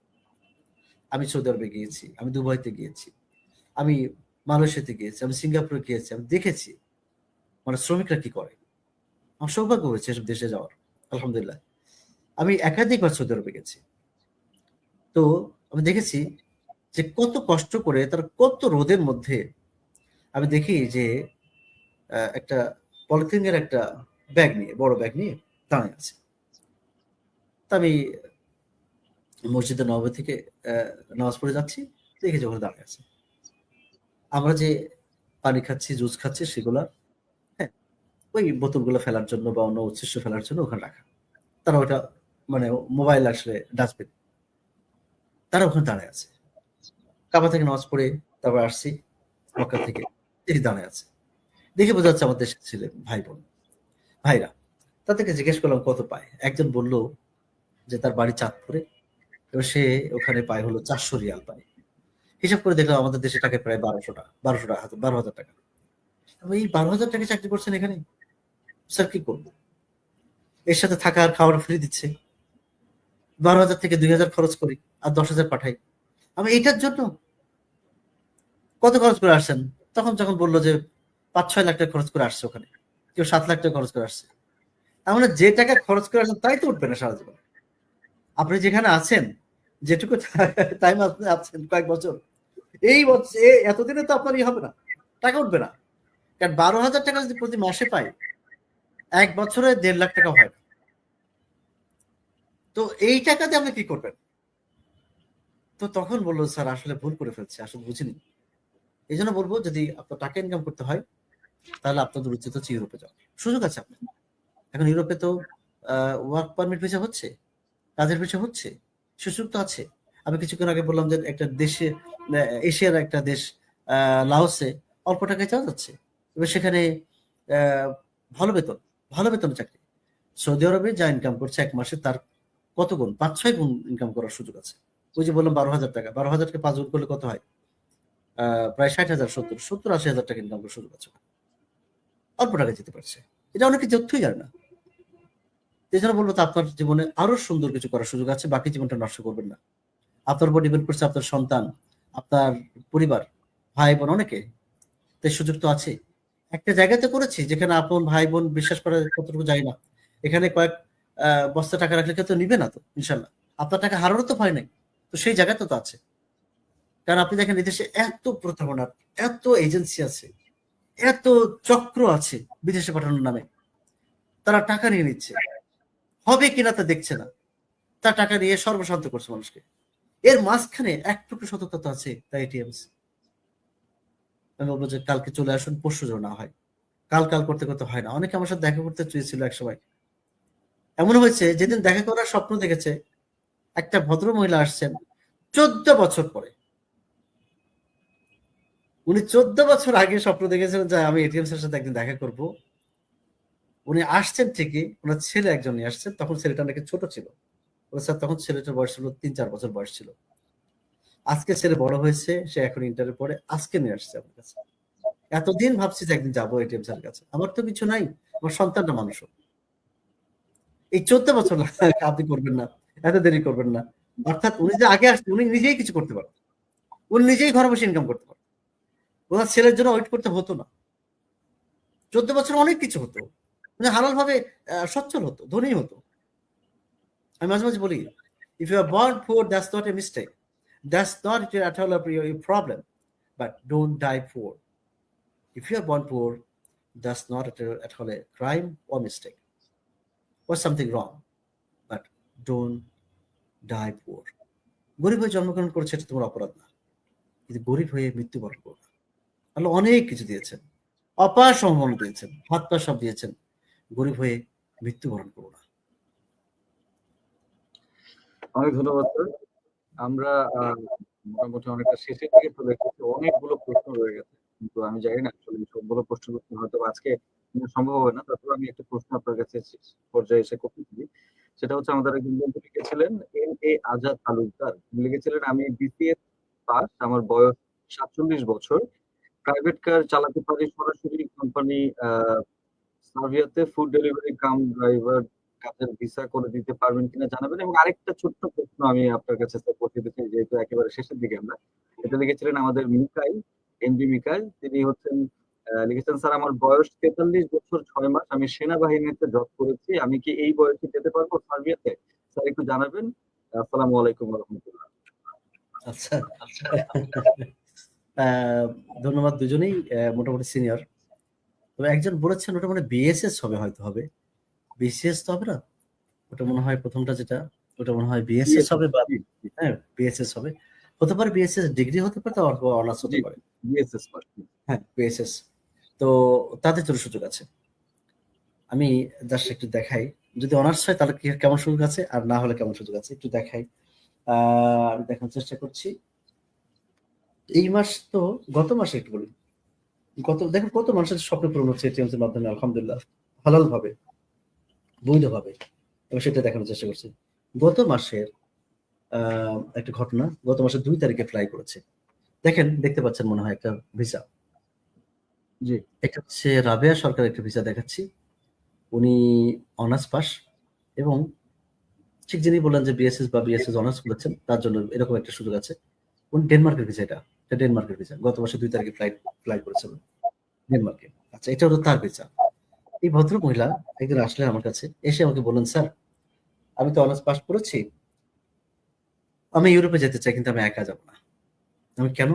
আমি সৌদি আরবে গিয়েছি, আমি দুবাইতে গিয়েছি, আমি মালয়েশিয়াতে গিয়েছি, আমি সিঙ্গাপুরে গিয়েছি, আমি দেখেছি মানে শ্রমিকরা কি করে। আমার সৌভাগ্য হয়েছে এসব দেশে যাওয়ার, আলহামদুলিল্লাহ। আমি একাধিকবার সৌদি আরবে গেছি, তো আমি দেখেছি যে কত কষ্ট করে তারা, কত রোদের মধ্যে। আমি দেখি যে একটা পলিথিনের একটা ব্যাগ নিয়ে, বড় ব্যাগ নিয়ে দাঁড়ায় আছে। তা আমি মসজিদে নববী থেকে নামাজ পড়ে যাচ্ছি, দেখি যখন দাঁড়ায় আছে। আমরা যে পানি খাচ্ছি, জুস খাচ্ছি, সেগুলা, হ্যাঁ, ওই বোতলগুলো ফেলার জন্য বা অন্য উচ্ছিষ্ট ফেলার জন্য ওখানে রাখা। তারা ওটা মানে মোবাইল আসলে ডাস্টবিন, তারা ওখানে দাঁড়ায় আছে। কাবা থেকে নামাজ পড়ে তারপর আসছি মক্কা থেকে, দেখি দাঁড়ায় আছে। দেখে বোঝা যাচ্ছে আমার দেশের ছেলে ভাই বোন ভাইরা। তাদেরকে জিজ্ঞেস করলাম কত পায়। একজন বলল যে তার বাড়ি চাঁদপুরে, এবার সে ওখানে পায় হলো 400 রিয়াল পায়। হিসাব করে দেখলাম আমাদের দেশে টাকা প্রায় 12,000 টাকা। এই 12,000 টাকা চাকরি করছেন এখানে, স্যার কি করবো? এর সাথে থাকা আর খাওয়ার ফ্রি দিচ্ছে, 12,000 থেকে 2,000 খরচ করি আর 10,000 পাঠাই। আমি এইটার জন্য কত খরচ করে আসছেন? তখন যখন বললো যে 5-6 লাখ টাকা খরচ করে আসছে, ওখানে কেউ 7 লাখ টাকা খরচ করে আসছে। তার মানে যে টাকা খরচ করে আসছেন তাই তো উঠবে না সারা জীবন। আপনি যেখানে আছেন, যেটুকু টাইম আপনি আছেন কয়েক বছর, এই বছর এতদিনে তো আপনার হবে না, টাকা উঠবে না। কারণ 12,000 টাকা যদি প্রতি মাসে পাই, 1 বছরে 1.5 লাখ টাকা হয়। তো এই টাকাতে আপনি কি করবেন? তো তখন বললো স্যার আসলে ভুল করে ফেলছে, আসলে বুঝিনি। এই জন্য বলবো, যদি আপনার টাকা ইনকাম করতে হয় তাহলে আপনাদের উচিত হচ্ছে ইউরোপে যাওয়া। সুযোগ আছে আপনার। এখন ইউরোপে তো ওয়ার্ক পারমিট ভিসা হচ্ছে, কাজের ভিসা হচ্ছে, সুযোগ তো আছে। আমি কিছুক্ষণ আগে বললাম যে একটা দেশে, এশিয়ার একটা দেশ লাওসে অল্প টাকায় যাওয়া যাচ্ছে। এবার সেখানে ভালো বেতন, ভালো বেতন চাকরি। সৌদি আরবে যা ইনকাম করছে 1 মাসে, তার কত গুণ, 5-6 গুণ ইনকাম করার সুযোগ আছে। ওই যে বললাম 12,000 টাকা, 12,000কে 5 গুণ করলে কত হয়? প্রায় 60,000, 70-80,000 টাকা ইনকাম করার সুযোগ আছে। অল্প টাকা যেতে পারছে, এটা অনেকে যথই জানে না। এই জন্য বলবো, তো আপনার জীবনে আরো সুন্দর কিছু করার সুযোগ আছে, বাকি জীবনটা নষ্ট করবেন না। আপনার উপর ডিপেন্ড করছে আপনার সন্তান, আপনার পরিবার, ভাই বোন, অনেকে। তাই সুযোগ তো আছে। একটা জায়গাতে করেছি যেখানে আপন ভাই বোন বিশ্বাস করা কতটুকু যায় না, এখানে কয়েক বস্তা টাকা রাখলে কেউ তো নিবে না, তো ইনশাল্লাহ আপনার টাকা হারারও তো ভয় নাই। তো সেই জায়গাতে তো আছে। কারণ আপনি দেখেন এদেশে এত প্রতারণার, এত এজেন্সি আছে, এত চক্র আছে বিদেশে পাঠানোর নামে। তারা টাকা নিয়ে নিচ্ছে, হবে কিনা তা দেখছে না, তার টাকা নিয়ে সর্বশান্ত করছে মানুষকে। এর মাঝখানে একটুকু সততা তো আছে, তাই এটিএমস। আমি বলবো যে কালকে চলে আসুন, পরশু যেন না হয়। কাল কাল করতে করতে হয় না। অনেকে আমার সাথে দেখা করতে চেয়েছিল এক সময়। এমন হয়েছে, যেদিন দেখা করার স্বপ্ন দেখেছে, একটা ভদ্র মহিলা আসছেন 14 বছর পরে। উনি 14 বছর আগে স্বপ্ন দেখেছেন যে আমি এটিএমস এর সাথে একদিন দেখা করব। উনি আসছেন ঠিকই, ওনার ছেলে একজন নিয়ে আসছেন, তখন ছেলেটা নাকি ছোট ছিল। স্যার তখন ছেলেটার বয়স ছিল 3-4 বছর বয়স ছিল। আজকে ছেলে বড় হয়েছে, সে এখন ইন্টারে পড়ে, আজকে নিয়ে আসছে আমার কাছে। এতদিন ভাবছি যে একদিন যাবো এটিএম স্যারের কাছে, আমার তো কিছু নাই, আমার সন্তানটা মানুষ। এই 14 বছর আপনি করবেন না, এত দেরি করবেন না। অর্থাৎ উনি যে আগে আসছেন, উনি নিজেই কিছু করতে পারেন, উনি নিজেই ঘরে বসে ইনকাম করতে পারেন। ওনার ছেলের জন্য ওয়েট করতে হতো না। 14 বছর অনেক কিছু হতো, উনি হালাল ভাবে সচ্ছল হতো, ধনী হতো। আমি মাঝে মাঝে বলি, if you are born poor, that's not a mistake, that's not at all your problem, but don't die poor. If you are born poor, that's not at all a crime or mistake or something wrong, but don't die poor. গরিব হয়ে জন্মগ্রহণ করেছে, এটা তোমার অপরাধ না, কিন্তু গরিব হয়ে মৃত্যুবরণ করো না। আল্লাহ অনেক কিছু দিয়েছেন, অপার সম্ভাবনা দিয়েছেন, হাত পা সব দিয়েছেন, গরিব হয়ে মৃত্যুবরণ করো না। অনেক ধন্যবাদ স্যার। আমরা মোটামুটি অনেকটা শেষের দিকে চলে এসেছি, অনেকগুলো প্রশ্ন রয়ে গেছে, কিন্তু আমি জানি না আসলে সবগুলো প্রশ্ন করতে হয়তো আজকে সম্ভব হবে না। তারপর আমি একটা প্রশ্ন আপনার কাছে পর্যায়ে এসে করতে চাই। সেটা হচ্ছে, আমাদের একজন বন্ধু লিখেছিলেন, এম.এ. আজাদ তালুকদার, তিনি লিখেছিলেন, আমি বিসিএস পাস, আমার বয়স 47 বছর, প্রাইভেট কার চালাতে পারি, সরাসরি company সার্বিয়াতে food delivery cum driver কাজের ভিসা করে দিতে পারবেন কিনা জানাবেন। এবং আরেকটা ছোট্ট প্রশ্ন আমি আপনার কাছে পৌঁছে দিতে চাই, যেহেতু একেবারে শেষের দিকে আমরা। এটা লিখেছিলেন আমাদের মিকাইল, এমডি মিকাইল। তিনি হচ্ছেন লিখেছেন, স্যার আমার বয়স 43 বছর 6 মাস, আমি সেনাবাহিনীতে জব করেছি, আমি কি এই বয়সে যেতে পারবো সার্বিয়াতে? স্যার একটু জানাবেন। আসসালামু আলাইকুম ওয়া রাহমাতুল্লাহ। আচ্ছা, ধন্যবাদ দুজনেই, মোটামুটি সিনিয়র। তবে একজন বলেছেন ওটা মানে বিএসএস হবে, হয়তো হবে, বিসিএস তো হবে না, ওটা মনে হয় প্রথমটা যেটা, ওটা মনে হয় বিএসএস হবে, বা হ্যাঁ বিএসএস হবে, হতে পারে বিএসএস ডিগ্রি হতে পারে, অল্প অনার্স হতে পারে। বিএসএস পাস, হ্যাঁ বিএসএস, তো তাদের জন্য সুযোগ আছে। আমি জাস্ট একটু দেখাই, যদি অনার্স হয় তাহলে কেমন সুযোগ আছে, আর না হলে কেমন সুযোগ আছে একটু দেখাই। আমি দেখার চেষ্টা করছি। এই মাস তো, গত মাসে একটু বলি, দেখেন কত মানুষের স্বপ্ন পূরণ হচ্ছে এটিএমস এর মাধ্যমে, আলহামদুলিল্লাহ, হালাল ভাবে, বৈধ ভাবে। আমি সেটা দেখানোর চেষ্টা করছি। গত মাসের একটা ঘটনা, গত মাসের 2 তারিখে ফ্লাই করেছে। দেখেন, দেখতে পাচ্ছেন মনে হয় একটা ভিসা। জি। এটা হচ্ছে রাবেয়া সরকারের একটা ভিসা দেখাচ্ছি। উনি অনার্স পাস এবং ঠিক যিনি বললেন যে বিএসএস বা বিএসএস অনার্স করেছেন তার জন্য এরকম একটা সুযোগ আছে। উনি ডেনমার্কের ভিসা এটা। এটা ডেনমার্কের ভিসা। গত মাসের ২ তারিখে ফ্লাইট করেছেন ডেনমার্কে। আচ্ছা, এটা হলো তার ভিসা। এই ভদ্র মহিলা একদিন আসলেন আমার কাছে। এসে আমাকে বললেন, "স্যার, আমি তো অনার্স পাস করেছি। আমি ইউরোপে যেতে চাই কিন্তু আমি একা যাব না।" আমি, "কেন?"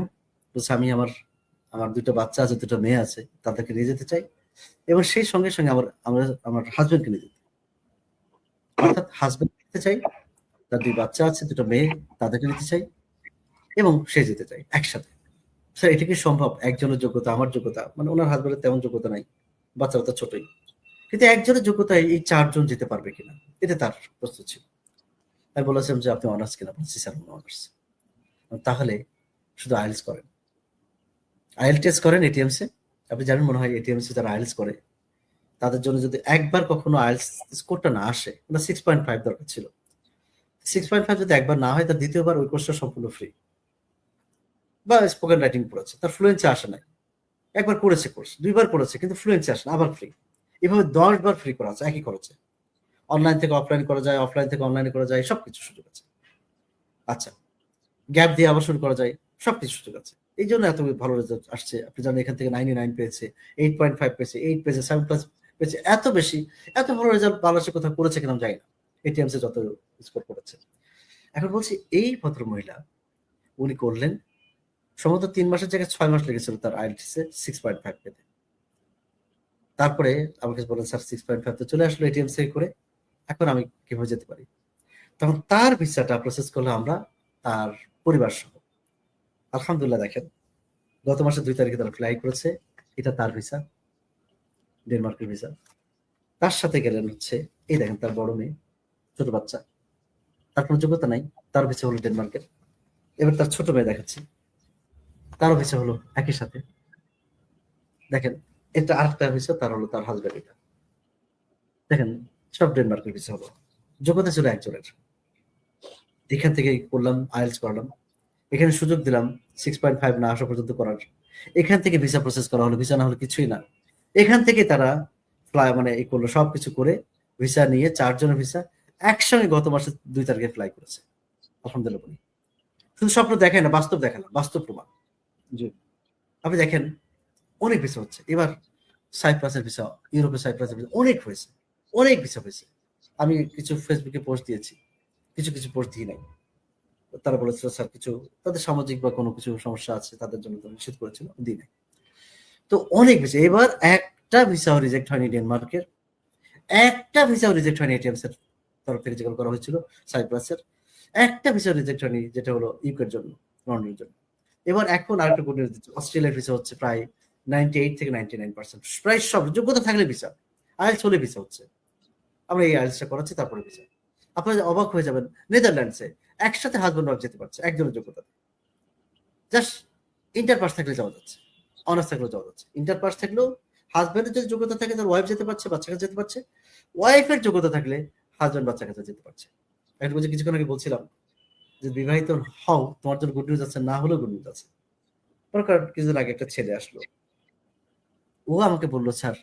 বলছে, "আমি আমার আমার ২ টা বাচ্চা আছে, ২ টা মেয়ে আছে। তাদেরকে নিয়ে যেতে চাই এবং সেই সঙ্গে, সঙ্গে আমার হাসব্যান্ডকে নিয়ে যেতে।" অর্থাৎ হাসব্যান্ড নিতে চাই, তার ২ বাচ্চা আছে, ২ টা মেয়ে, তাদেরকে নিতে চাই এবং সে যেতে চায় একসাথে। স্যার, এটা কি সম্ভব? একজনের যোগ্যতা, আমার যোগ্যতা, মানে উনার হাসব্যান্ডের তেমন যোগ্যতা নাই। বাচ্চা তো ছোটই। কিন্তু একজনের যোগ্যতায় এই ৪ জন যেতে পারবে কিনা? এটা তার প্রশ্ন ছিল। আমি বলেছিলাম যে, "আপনি অনার্স কিনা?" বলছে, "স্যার, আমি অনার্স।" "তাহলে শুধু আইএলটিএস করেন। আইএলটিএস করেন এটিএমস এ। আপনি জানেন মনে হয় এটিএমস এ যারা আইএলটিএস করে, তাদের জন্য যদি একবার কখনো আইএলটিএস স্কোরটা না আসে, ওনার 6.5 দরকার ছিল। 6.5 যদি একবার না হয়, তার দ্বিতীয়বার ওই কোর্সটা সম্পূর্ণ ফ্রি। বা স্পোকেন রাইটিং পড়েছে, তার ফ্লুয়েন্সি আসে নাই। একবার করেছে কোর্স, ২ বার করেছে কিন্তু ফ্লুয়েন্সি আসে না, আবার ফ্রি। এভাবে ১০ বার ফ্রি করা আছে একই খরচে। অনলাইন থেকে অফলাইন করা যায়, অফলাইন থেকে অনলাইনে করা যায়, সবকিছু সুযোগ আছে। আচ্ছা, গ্যাপ দিয়ে আবার শুরু করা যায়, সবকিছু সুযোগ আছে। এইজন্য এত ভালো রেজাল্ট আসছে। আপনি জানেন এখান থেকে 99 পেয়েছে, 8.5 পেয়েছে, 8 পেয়েছে, 7+ পেয়েছে, এত বেশি, এত ভালো রেজাল্ট বাংলাদেশে কোথাও করেছে কিনা আমি জানি না। এটিএমস এ যত স্কোর করেছে। এখন বলছি এই ভদ্রমহিলা উনি করলেন, সম্ভবত ৩ মাসের জায়গায় ৬ মাস লেগেছিল তার আইএলটিএস এ 6.5 পেতে। তারপরে আমাকে বললেন, "স্যার, 6.5 তো চলে আসলো এটিএমস এ করে। এখন আমি কিভাবে যেতে পারি?" তখন তার ভিসাটা প্রসেস করলাম আমরা, তার পরিবার সহ। আলহামদুলিল্লাহ, দেখেন গত মাসের ২ তারিখে তারা ফ্লাই করেছে। এটা তার ভিসা, ডেনমার্কের ভিসা। তার সাথে গেলেন হচ্ছে এই দেখেন তার বড় মেয়ে, ছোট বাচ্চা। তার কোনো যোগ্যতা নাই। তার ভিসা হলো ডেনমার্কের। এবার তার ছোট মেয়ে দেখাচ্ছি। তারও ভিসা হলো একই সাথে। দেখেন, এটা আরেকটা ভিসা, তার হলো তার হাসব্যান্ড এটা। দেখেন, সব ডেনমার্কের ভিসা হলো। যোগ্যতা ছিল একজনের। এখান থেকে করলাম, আইএলটিএস করালাম। এখানে সুযোগ দিলাম 6.5 না আসা পর্যন্ত করার। এখান থেকে ভিসা প্রসেস করা হলো। ভিসা না হলে কিছুই না। এখান থেকে তারা মানে এই করলো, সবকিছু করে ভিসা নিয়ে ৪ জনের ভিসা একসঙ্গে গত মাসের ২ তারিখে ফ্লাই করেছে। আলহামদুলিল্লাহ বলি। শুধু স্বপ্ন দেখায় না, বাস্তব দেখালাম, বাস্তব প্রমাণ। জি। আপনি দেখেন অনেক ভিসা হচ্ছে। এবার সাইপ্রাসের ভিসা, ইউরোপের সাইপ্রাসের ভিসা অনেক হয়েছে। অনেক ভিসা হয়েছে। আমি কিছু ফেসবুকে পোস্ট দিয়েছি। কিছু পোস্ট দিই নাই। তারা বলেছিল, "স্যার, কিছু তাদের সামাজিক বা কোনো কিছু সমস্যা আছে, তাদের জন্য তো নিষেধ করেছিল, দিই নাই।" তো অনেক ভিসা। এবার একটা ভিসাও রিজেক্ট হয়নি ডেনমার্কের। একটা ভিসাও রিজেক্ট হয়নি এটিএমস এর তরফ থেকে যেগুলো করা হয়েছিল সাইপ্রাসের। একটা ভিসাও রিজেক্ট হয়নি, যেটা হলো ইউকের জন্য, লন্ডনের জন্য। এবার এখন আরেকটা গুড নিউজ দিচ্ছি। অস্ট্রেলিয়ার ভিসা হচ্ছে প্রায় 98 থেকে 99%। প্রায় সব যোগ্যতা থাকলে ভিসা। আইএলটিএস হলে ভিসা হচ্ছে। আমরা এই আইএলটিএসটা করাচ্ছি, তারপরে ভিসা। আপনারা অবাক হয়ে যাবেন, নেদারল্যান্ডসে একসাথে হাসব্যান্ড ওয়াইফ যেতে পারছে একজনের যোগ্যতা। জাস্ট ইন্টার পাস থাকলে যাওয়া যাচ্ছে, অনার্স থাকলেও যাওয়া যাচ্ছে। ইন্টার পাস থাকলেও হাজব্যান্ডের যদি যোগ্যতা থাকে, তার ওয়াইফ যেতে পারছে, বাচ্চা কাছে যেতে পারছে। ওয়াইফের যোগ্যতা থাকলে হাজব্যান্ড বাচ্চা কাছে যেতে পারছে। একটা বলছি, কিছুক্ষণ আগে বলছিলাম যে বিবাহিত হও, তোমার জন্য গুড নিউজ আছে, না হলেও গুড নিউজ আছে। মনে করেন কিছুদিন আগে একটা ছেলে আসলো, ও আমাকে বলল, "স্যার,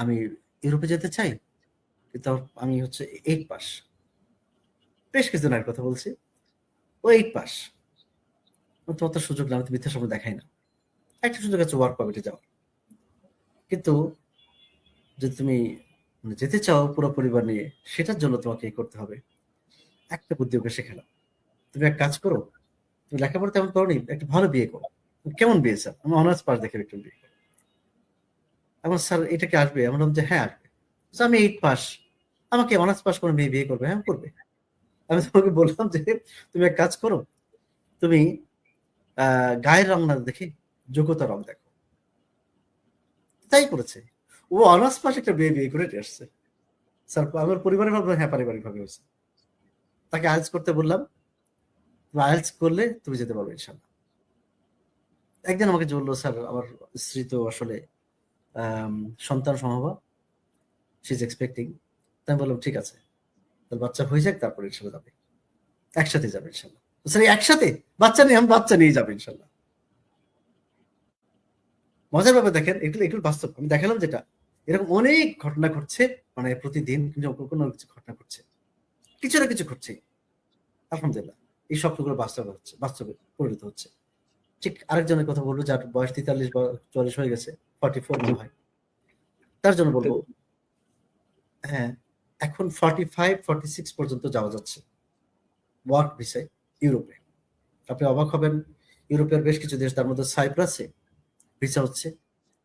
আমি ইউরোপে যেতে চাই, কিন্তু আমি হচ্ছে 8 পাস।" বেশ কিছুদিন আগের কথা বলছি। ও 8 পাস। তোমার তো সুযোগ না, আমি তো মিথ্যা স্বপ্ন দেখাই না। একটা সুযোগ আছে ওয়ার্ক পারমিটে যাওয়ার। কিন্তু যদি তুমি মানে যেতে চাও পুরো পরিবার নিয়ে, সেটার জন্য তোমাকে এই করতে হবে। একটা বুদ্ধি ওকে শেখালাম। তুমি এক কাজ করো, তুমি লেখাপড়া তেমন করোনি, একটা ভালো বিয়ে করো। "কেমন বিয়ে স্যার? আমি অনার্স পাস দেখে একটু বিয়ে করো।" এখন, "স্যার, এটা কি আসবে?" আমি বললাম যে, "হ্যাঁ, আসবে।" বলছে, "আমি 8 পাস। আমাকে অনার্স পাস করে মেয়ে বিয়ে করবে?" "হ্যাঁ, করবে।" আমি তোমাকে বললাম যে, "তুমি এক কাজ করো, তুমি গায়ের রং না দেখে যোগ্যতার রং দেখো।" তাই করেছে। ও অনার্স পাস একটা মেয়ে বিয়ে করে নিয়ে আসছে। স্যার, আমার পরিবারের ভাবলো, "হ্যাঁ, পারিবারিকভাবে হয়েছে।" তাকে আইএলটিএস করতে বললাম। "তুমি আইএলটিএস করলে তুমি যেতে পারবে ইনশাআল্লাহ।" একদিন আমাকে যে বলল, "স্যার, আমার স্ত্রী তো আসলে আম সন্তান সম্ভবা। She is expecting." তো আমি বললাম, "ঠিক আছে। তাহলে বাচ্চা হয়ে যাক, তারপরে ইনশাআল্লাহ যাবে। একসাথে যাবে ইনশাআল্লাহ।" স্যার একসাথে বাচ্চা নিয়ে বাচ্চা নিয়ে যাবে ইনশাল্লাহ। মজার ব্যাপার দেখেন, এগুলো বাস্তব। আমি দেখালাম যেটা, এরকম অনেক ঘটনা ঘটছে, মানে প্রতিদিন কোনো কিছু ঘটনা ঘটছে, কিছু না কিছু ঘটছে। আলহামদুলিল্লাহ এই স্বপ্নগুলো বাস্তবে পরিণত হচ্ছে। ঠিক আরেকজনের কথা বলবো যার বয়স 43 বা 44 হয়ে গেছে, 44 মনে হয়, তার জন্য বলবো হ্যাঁ এখন 45-46 পর্যন্ত যাওয়া যাচ্ছে ওয়ার্ক ভিসায় ইউরোপে। আপনি অবাক হবেন, ইউরোপের বেশ কিছু দেশ, তার মধ্যে সাইপ্রাসে ভিসা হচ্ছে,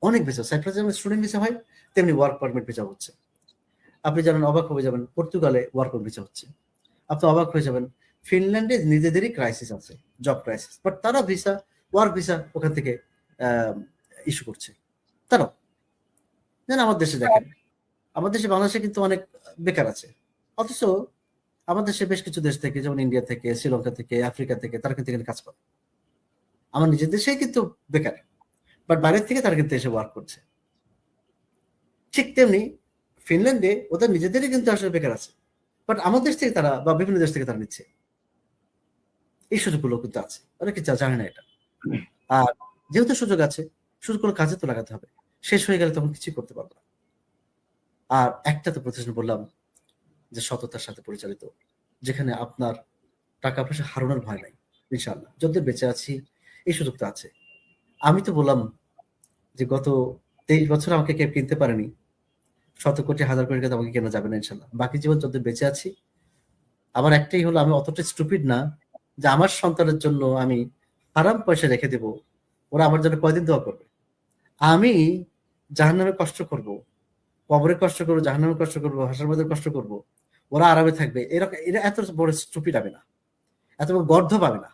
অনেক ভিসা। সাইপ্রাসে যেমন স্টুডেন্ট ভিসা হয়, তেমনি ওয়ার্ক পারমিট ভিসা হচ্ছে। আপনি জানেন, অবাক হয়ে যাবেন, পর্তুগালে ওয়ার্ক ভিসা হচ্ছে। আপনি অবাক হয়ে যাবেন, ফিনল্যান্ডে নিজেদেরই ক্রাইসিস আছে, জব ক্রাইসিস, বাট তারা ভিসা, ওয়ার্ক ভিসা ওখান থেকে ইস্যু করছে তারাও। যেন আমার দেশে দেখেন, আমার দেশে বাংলাদেশে কিন্তু অনেক বেকার আছে, অথচ আমার দেশে বেশ কিছু দেশ থেকে, যেমন ইন্ডিয়া থেকে, শ্রীলঙ্কা থেকে, আফ্রিকা থেকে, তারা কিন্তু এখানে কাজ করে। আমার নিজের দেশেই কিন্তু বেকার, বাট বাইরের থেকে তারা কিন্তু এসে ওয়ার্ক করছে। ঠিক তেমনি ফিনল্যান্ডে ওদের নিজেদেরই কিন্তু আসলে বেকার আছে, বাট আমার দেশ থেকে তারা বা বিভিন্ন দেশ থেকে তারা নিচ্ছে। এই সুযোগগুলো কিন্তু আছে, অনেকে জানে না এটা। আর যেহেতু সুযোগ আছে, সুযোগগুলো কাজে তো লাগাতে হবে। শেষ হয়ে গেলে তখন কিছুই করতে পারবো না। আর একটা তো প্রতিষ্ঠান বললাম যে সততার সাথে পরিচালিত, যেখানে আপনার টাকা পয়সা হারানোর ভয় নাই। ইনশাআল্লাহ যতদিন বেঁচে আছি এই সুযোগটা আছে। আমি তো বললাম যে গত 23 বছর আমাকে কেউ কিনতে পারেনি, 100 কোটি 1000 কোটি টাকা আমাকে কেনা যাবে না ইনশাআল্লাহ। বাকি জীবন যতদিন বেঁচে আছি, আমার একটাই হলো, আমি অতটা স্টুপিড না যে আমার সন্তানের জন্য আমি হারাম পয়সা রেখে দেব, ওরা আমার জন্য কয়দিন দোয়া করবে। আমি জাহান্নামে কষ্ট করব, কবরে কষ্ট করবো, জাহান্নামে কষ্ট করবো, হাসরের মধ্যে কষ্ট করব, ওরা আরামে থাকবে, এরকম এরা এত বড় স্টুপিড হবে না, এত বড় গর্ধ পাবে না।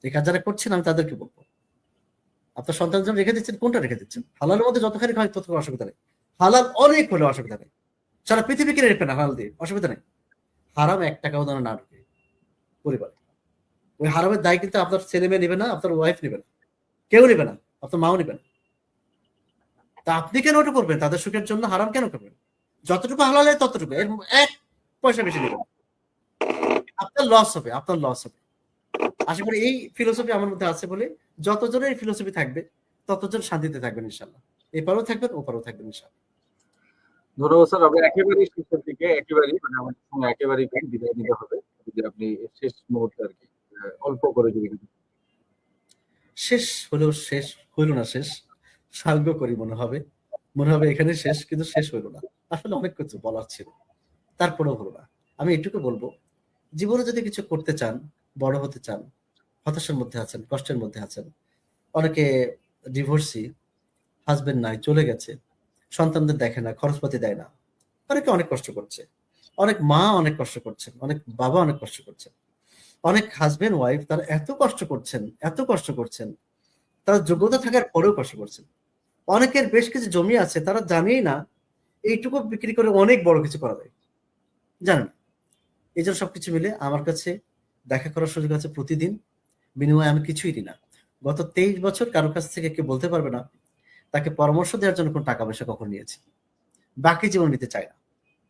এই কাজ যারা করছেন আমি তাদেরকে বলবো, আপনার সন্তানের জন্য রেখে দিচ্ছেন, কোনটা রেখে দিচ্ছেন? হালালের মধ্যে যতখানি হয় তত অসুবিধা নেই, হালাল অনেক হলে অসুবিধা নেই, সারা পৃথিবী কিনে রেখে না হালাল দিয়ে, অসুবিধা নেই। হারাম 1 টাকাও যেন না ঢুকে পরিবারে। ওই হারামের দায় কিন্তু আপনার ছেলে মেয়ে নেবে না, আপনার ওয়াইফ নেবে না, কেউ নেবে না, আপনার মাও নেবে না। তা আপনি কেন ওটা করবেন? তাদের সুখের জন্য হারাম কেন করবেন? যতটুকু হালাল হয় ততটুকু, এর 1 পয়সা বেশি নেবেন, আপনার লস হবে, আপনার লস হবে। আশা করি এই ফিলোসফি আমার মধ্যে আছে বলে যতজনের এই ফিলোসফি থাকবে ততজন শান্তিতে থাকবেন ইনশাআল্লাহ। এপারেও থাকবেন, ওপারেও থাকবেন ইনশাআল্লাহ। ধন্যবাদ স্যার। আমি একেবারেই শেষের দিকে, একেবারেই মানে আমাদের সঙ্গে একেবারেই বিদায় নিতে হবে। যদি আপনি শেষ মুহূর্তে আর কি অল্প করে যদি শেষ হলেও শেষ হইল না, শেষ সাঙ্গ করি মনে হবে এখানে শেষ, কিন্তু শেষ হইল না। আসলে অনেক কিছু বলার ছিল, তারপরেও হলো না। আমি এটুকু বলবো, জীবনে যদি কিছু করতে চান, বড় হতে চান, হতাশার মধ্যে আছেন, কষ্টের মধ্যে আছেন, অনেকে ডিভোর্সি, হাজবেন্ড নাই, চলে গেছে, সন্তানদের দেখে না, খরচপাতি দেয় না, অনেকে অনেক কষ্ট করছে, অনেক মা অনেক কষ্ট করছেন, অনেক বাবা অনেক কষ্ট করছেন, অনেক হাজবেন্ড ওয়াইফ তারা এত কষ্ট করছেন, তারা যোগ্যতা থাকার পরেও কষ্ট করছেন। অনেকের বেশ কিছু জমি আছে, তারা জানেই না এইটুকু বিক্রি করে অনেক বড় কিছু করা যায়, জানেন। এই জন্য সবকিছু মিলে আমার কাছে দেখা করার সুযোগ আছে প্রতিদিন, বিনিময়ে আমি কিছুই দিই না। গত 23 বছর কারোর কাছ থেকে কেউ বলতে পারবে না তাকে পরামর্শ দেওয়ার জন্য কোনো টাকা পয়সা কখন নিয়েছি, বাকি জীবন নিতে চাই না।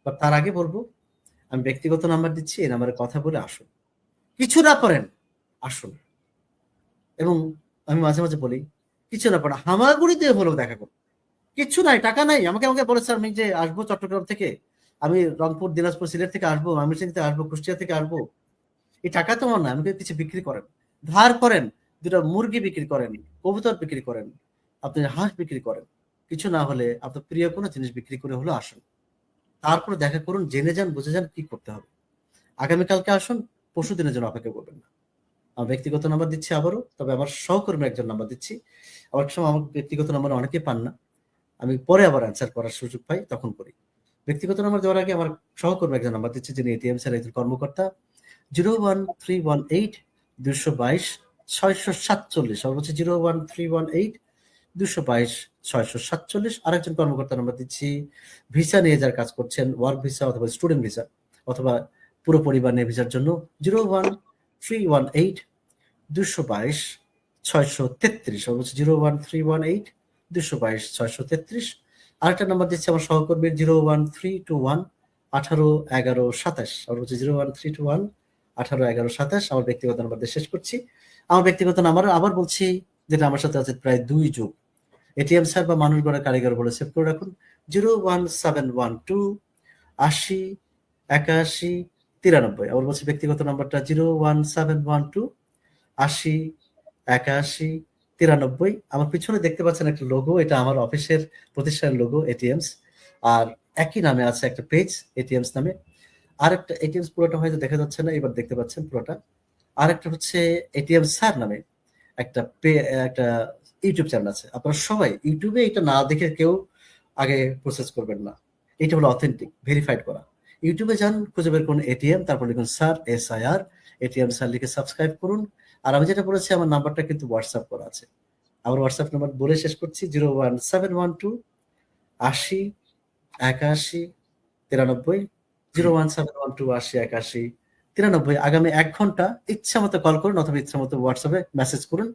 বাট তার আগে বলবো, আমি ব্যক্তিগত নাম্বার দিচ্ছি, এই নাম্বারে কথা বলে আসুন, কিছু না করেন আসুন। এবং আমি মাঝে মাঝে বলি, কিছু না পড়া হামাগুড়ি দিয়ে হলেও দেখা করুন, কিছু নাই, টাকা নাই। আমাকে বলে স্যার আমি যে আসবো চট্টগ্রাম থেকে, আমি রংপুর, দিনাজপুর, সিলেট থেকে আসবো, ময়মনসিংহ থেকে আসবো, কুষ্টিয়া থেকে আসবো, এই টাকা তো আমার না। আমাকে কিছু বিক্রি করেন, ধার করেন, 2টা মুরগি বিক্রি করেন, কবুতর বিক্রি করেন, আপনি হাঁস বিক্রি করেন, কিছু না হলে আপনার প্রিয় কোনো জিনিস বিক্রি করে হলো আসুন, তারপরে দেখা করুন, জেনে যান, বুঝে যান কি করতে হবে। আগামীকালকে আসুন, পরশু দিনের জন্য অপেক্ষা করবেন না। আমার ব্যক্তিগত নাম্বার দিচ্ছি আবারও, তবে আমার সহকর্মী একজন নাম্বার দিচ্ছি। অনেক সময় আমার ব্যক্তিগত নাম্বার অনেকেই পান না, আমি পরে আবার অ্যান্সার করার সুযোগ পাই, তখন করি। ব্যক্তিগত নাম্বার দেওয়ার আগে আমার সহকর্মী একজন নাম্বার দিচ্ছে, যিনি এটিএম স্যার একজন কর্মকর্তা, 01318-222-647, সর্বোচ্চ 01318-222-647। আরেকজন কর্মকর্তার নাম্বার দিচ্ছি, ভিসা নিয়ে যার কাজ করছেন, ওয়ার্ক ভিসা অথবা স্টুডেন্ট ভিসা অথবা পুরো পরিবার নিয়ে ভিসার জন্য, 01318-222-633, সর্বোচ্চ 01318-222-633। আরেকটা নাম্বার দিচ্ছি আমার সহকর্মীর, 01321-18-11-27, সর্বোচ্চ 01321 18 11 27। আমার ব্যক্তিগত নাম্বার দিয়ে শেষ করছি। আমার ব্যক্তিগত নাম্বার আবার বলছি, যেটা আমার সাথে আছে প্রায় 2 যুগ। এটিএম স্যার বা মানুষ গড়া কারিগর বলে সেভ করে রাখুন 01712 80 81 93। আবার বলছি ব্যক্তিগত নাম্বারটা 01712 80 81 93। আমার পিছনে দেখতে পাচ্ছেন একটা লোগো, এটা আমার অফিসের প্রতিষ্ঠানের লোগো এটিএমস। আর একই নামে আছে একটা পেজ এটিএমস নামে। আরেকটা এটিএমস পুরোটা হয়তো দেখা যাচ্ছে না, এবার দেখতে পাচ্ছেন পুরোটা। আরেকটা হচ্ছে এটিএম স্যার নামে একটা একটা ইউটিউব চ্যানেল আছে। আপনারা সবাই ইউটিউবে এটা না দেখে কেউ আগে প্রসেস করবেন না। এটা হলো অথেন্টিক, ভেরিফাইড করা। ইউটিউবে যান, খুঁজে বের করুন এটিএম, তারপর লিখুন স্যার, SIR, এটিএম স্যার লিখে সাবস্ক্রাইব করুন। আর আমি যেটা বলেছি আমার নাম্বারটা কিন্তু হোয়াটসঅ্যাপ করা আছে। আমার হোয়াটসঅ্যাপ নাম্বার বলে শেষ করছি 01712 80 81 93। 01712 80 81 93। আগামী 1 ঘন্টা ইচ্ছা মতো কল করুন অথবা ইচ্ছা মতো হোয়াটসঅ্যাপে মেসেজ করুন।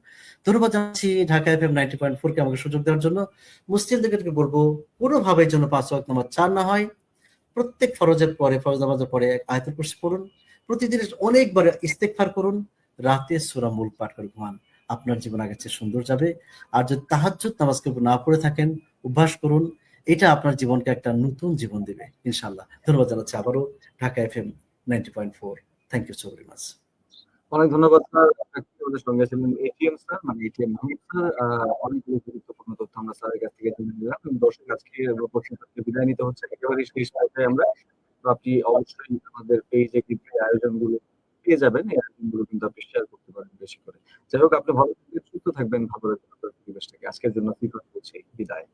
ধন্যবাদ জানাচ্ছি ঢাকা FM 90.4 কে আমাকে সুযোগ দেওয়ার জন্য। মুসলিমদেরকে বলবো কোনোভাবে যেন 5 ওয়াক্ত নামাজ চার না হয়। প্রত্যেক ফরজের পরে, ফরজ নামাজের পরে আয়াতুল কুরসি পড়ুন। প্রতিদিন অনেকবার ইস্তেগফার করুন। রাতে সূরা মুলক পাঠ করে ঘুমান। আপনার জীবন আগের চেয়ে সুন্দর যাবে। আর যদি তাহাজ্জুদ নামাজ কেউ না পড়ে থাকেন, অভ্যাস করুন। এটা আপনার জীবনকে একটা নতুন জীবন দেবে ইনশাআল্লাহ। ধন্যবাদ জানাচ্ছি আবারও Dhaka FM 90.4। Thank you so very much. অনেক ধন্যবাদ স্যার। আমাদের সঙ্গে ছিলেন এটিএম স্যার, মানে এটিএম হামিদ স্যার। অনেকগুলো গুরুত্বপূর্ণ তথ্য আমরা স্যারের কাছ থেকে জেনে নিলাম এবং দর্শক আজকে প্রশ্ন থেকে বিদায় নিতে হচ্ছে একেবারে শেষ পর্যায়ে আমরা। তো আপনি অবশ্যই আমাদের পেজে কিন্তু এই আয়োজনগুলো পেয়ে যাবেন। এই আয়োজনগুলো কিন্তু আপনি শেয়ার করতে পারেন বেশি করে। যাই হোক, আপনি ভালো থাকবেন, সুস্থ থাকবেন, ভালো রাখবেন পরিবেশটাকে। আজকের জন্য কি করছি, বিদায়।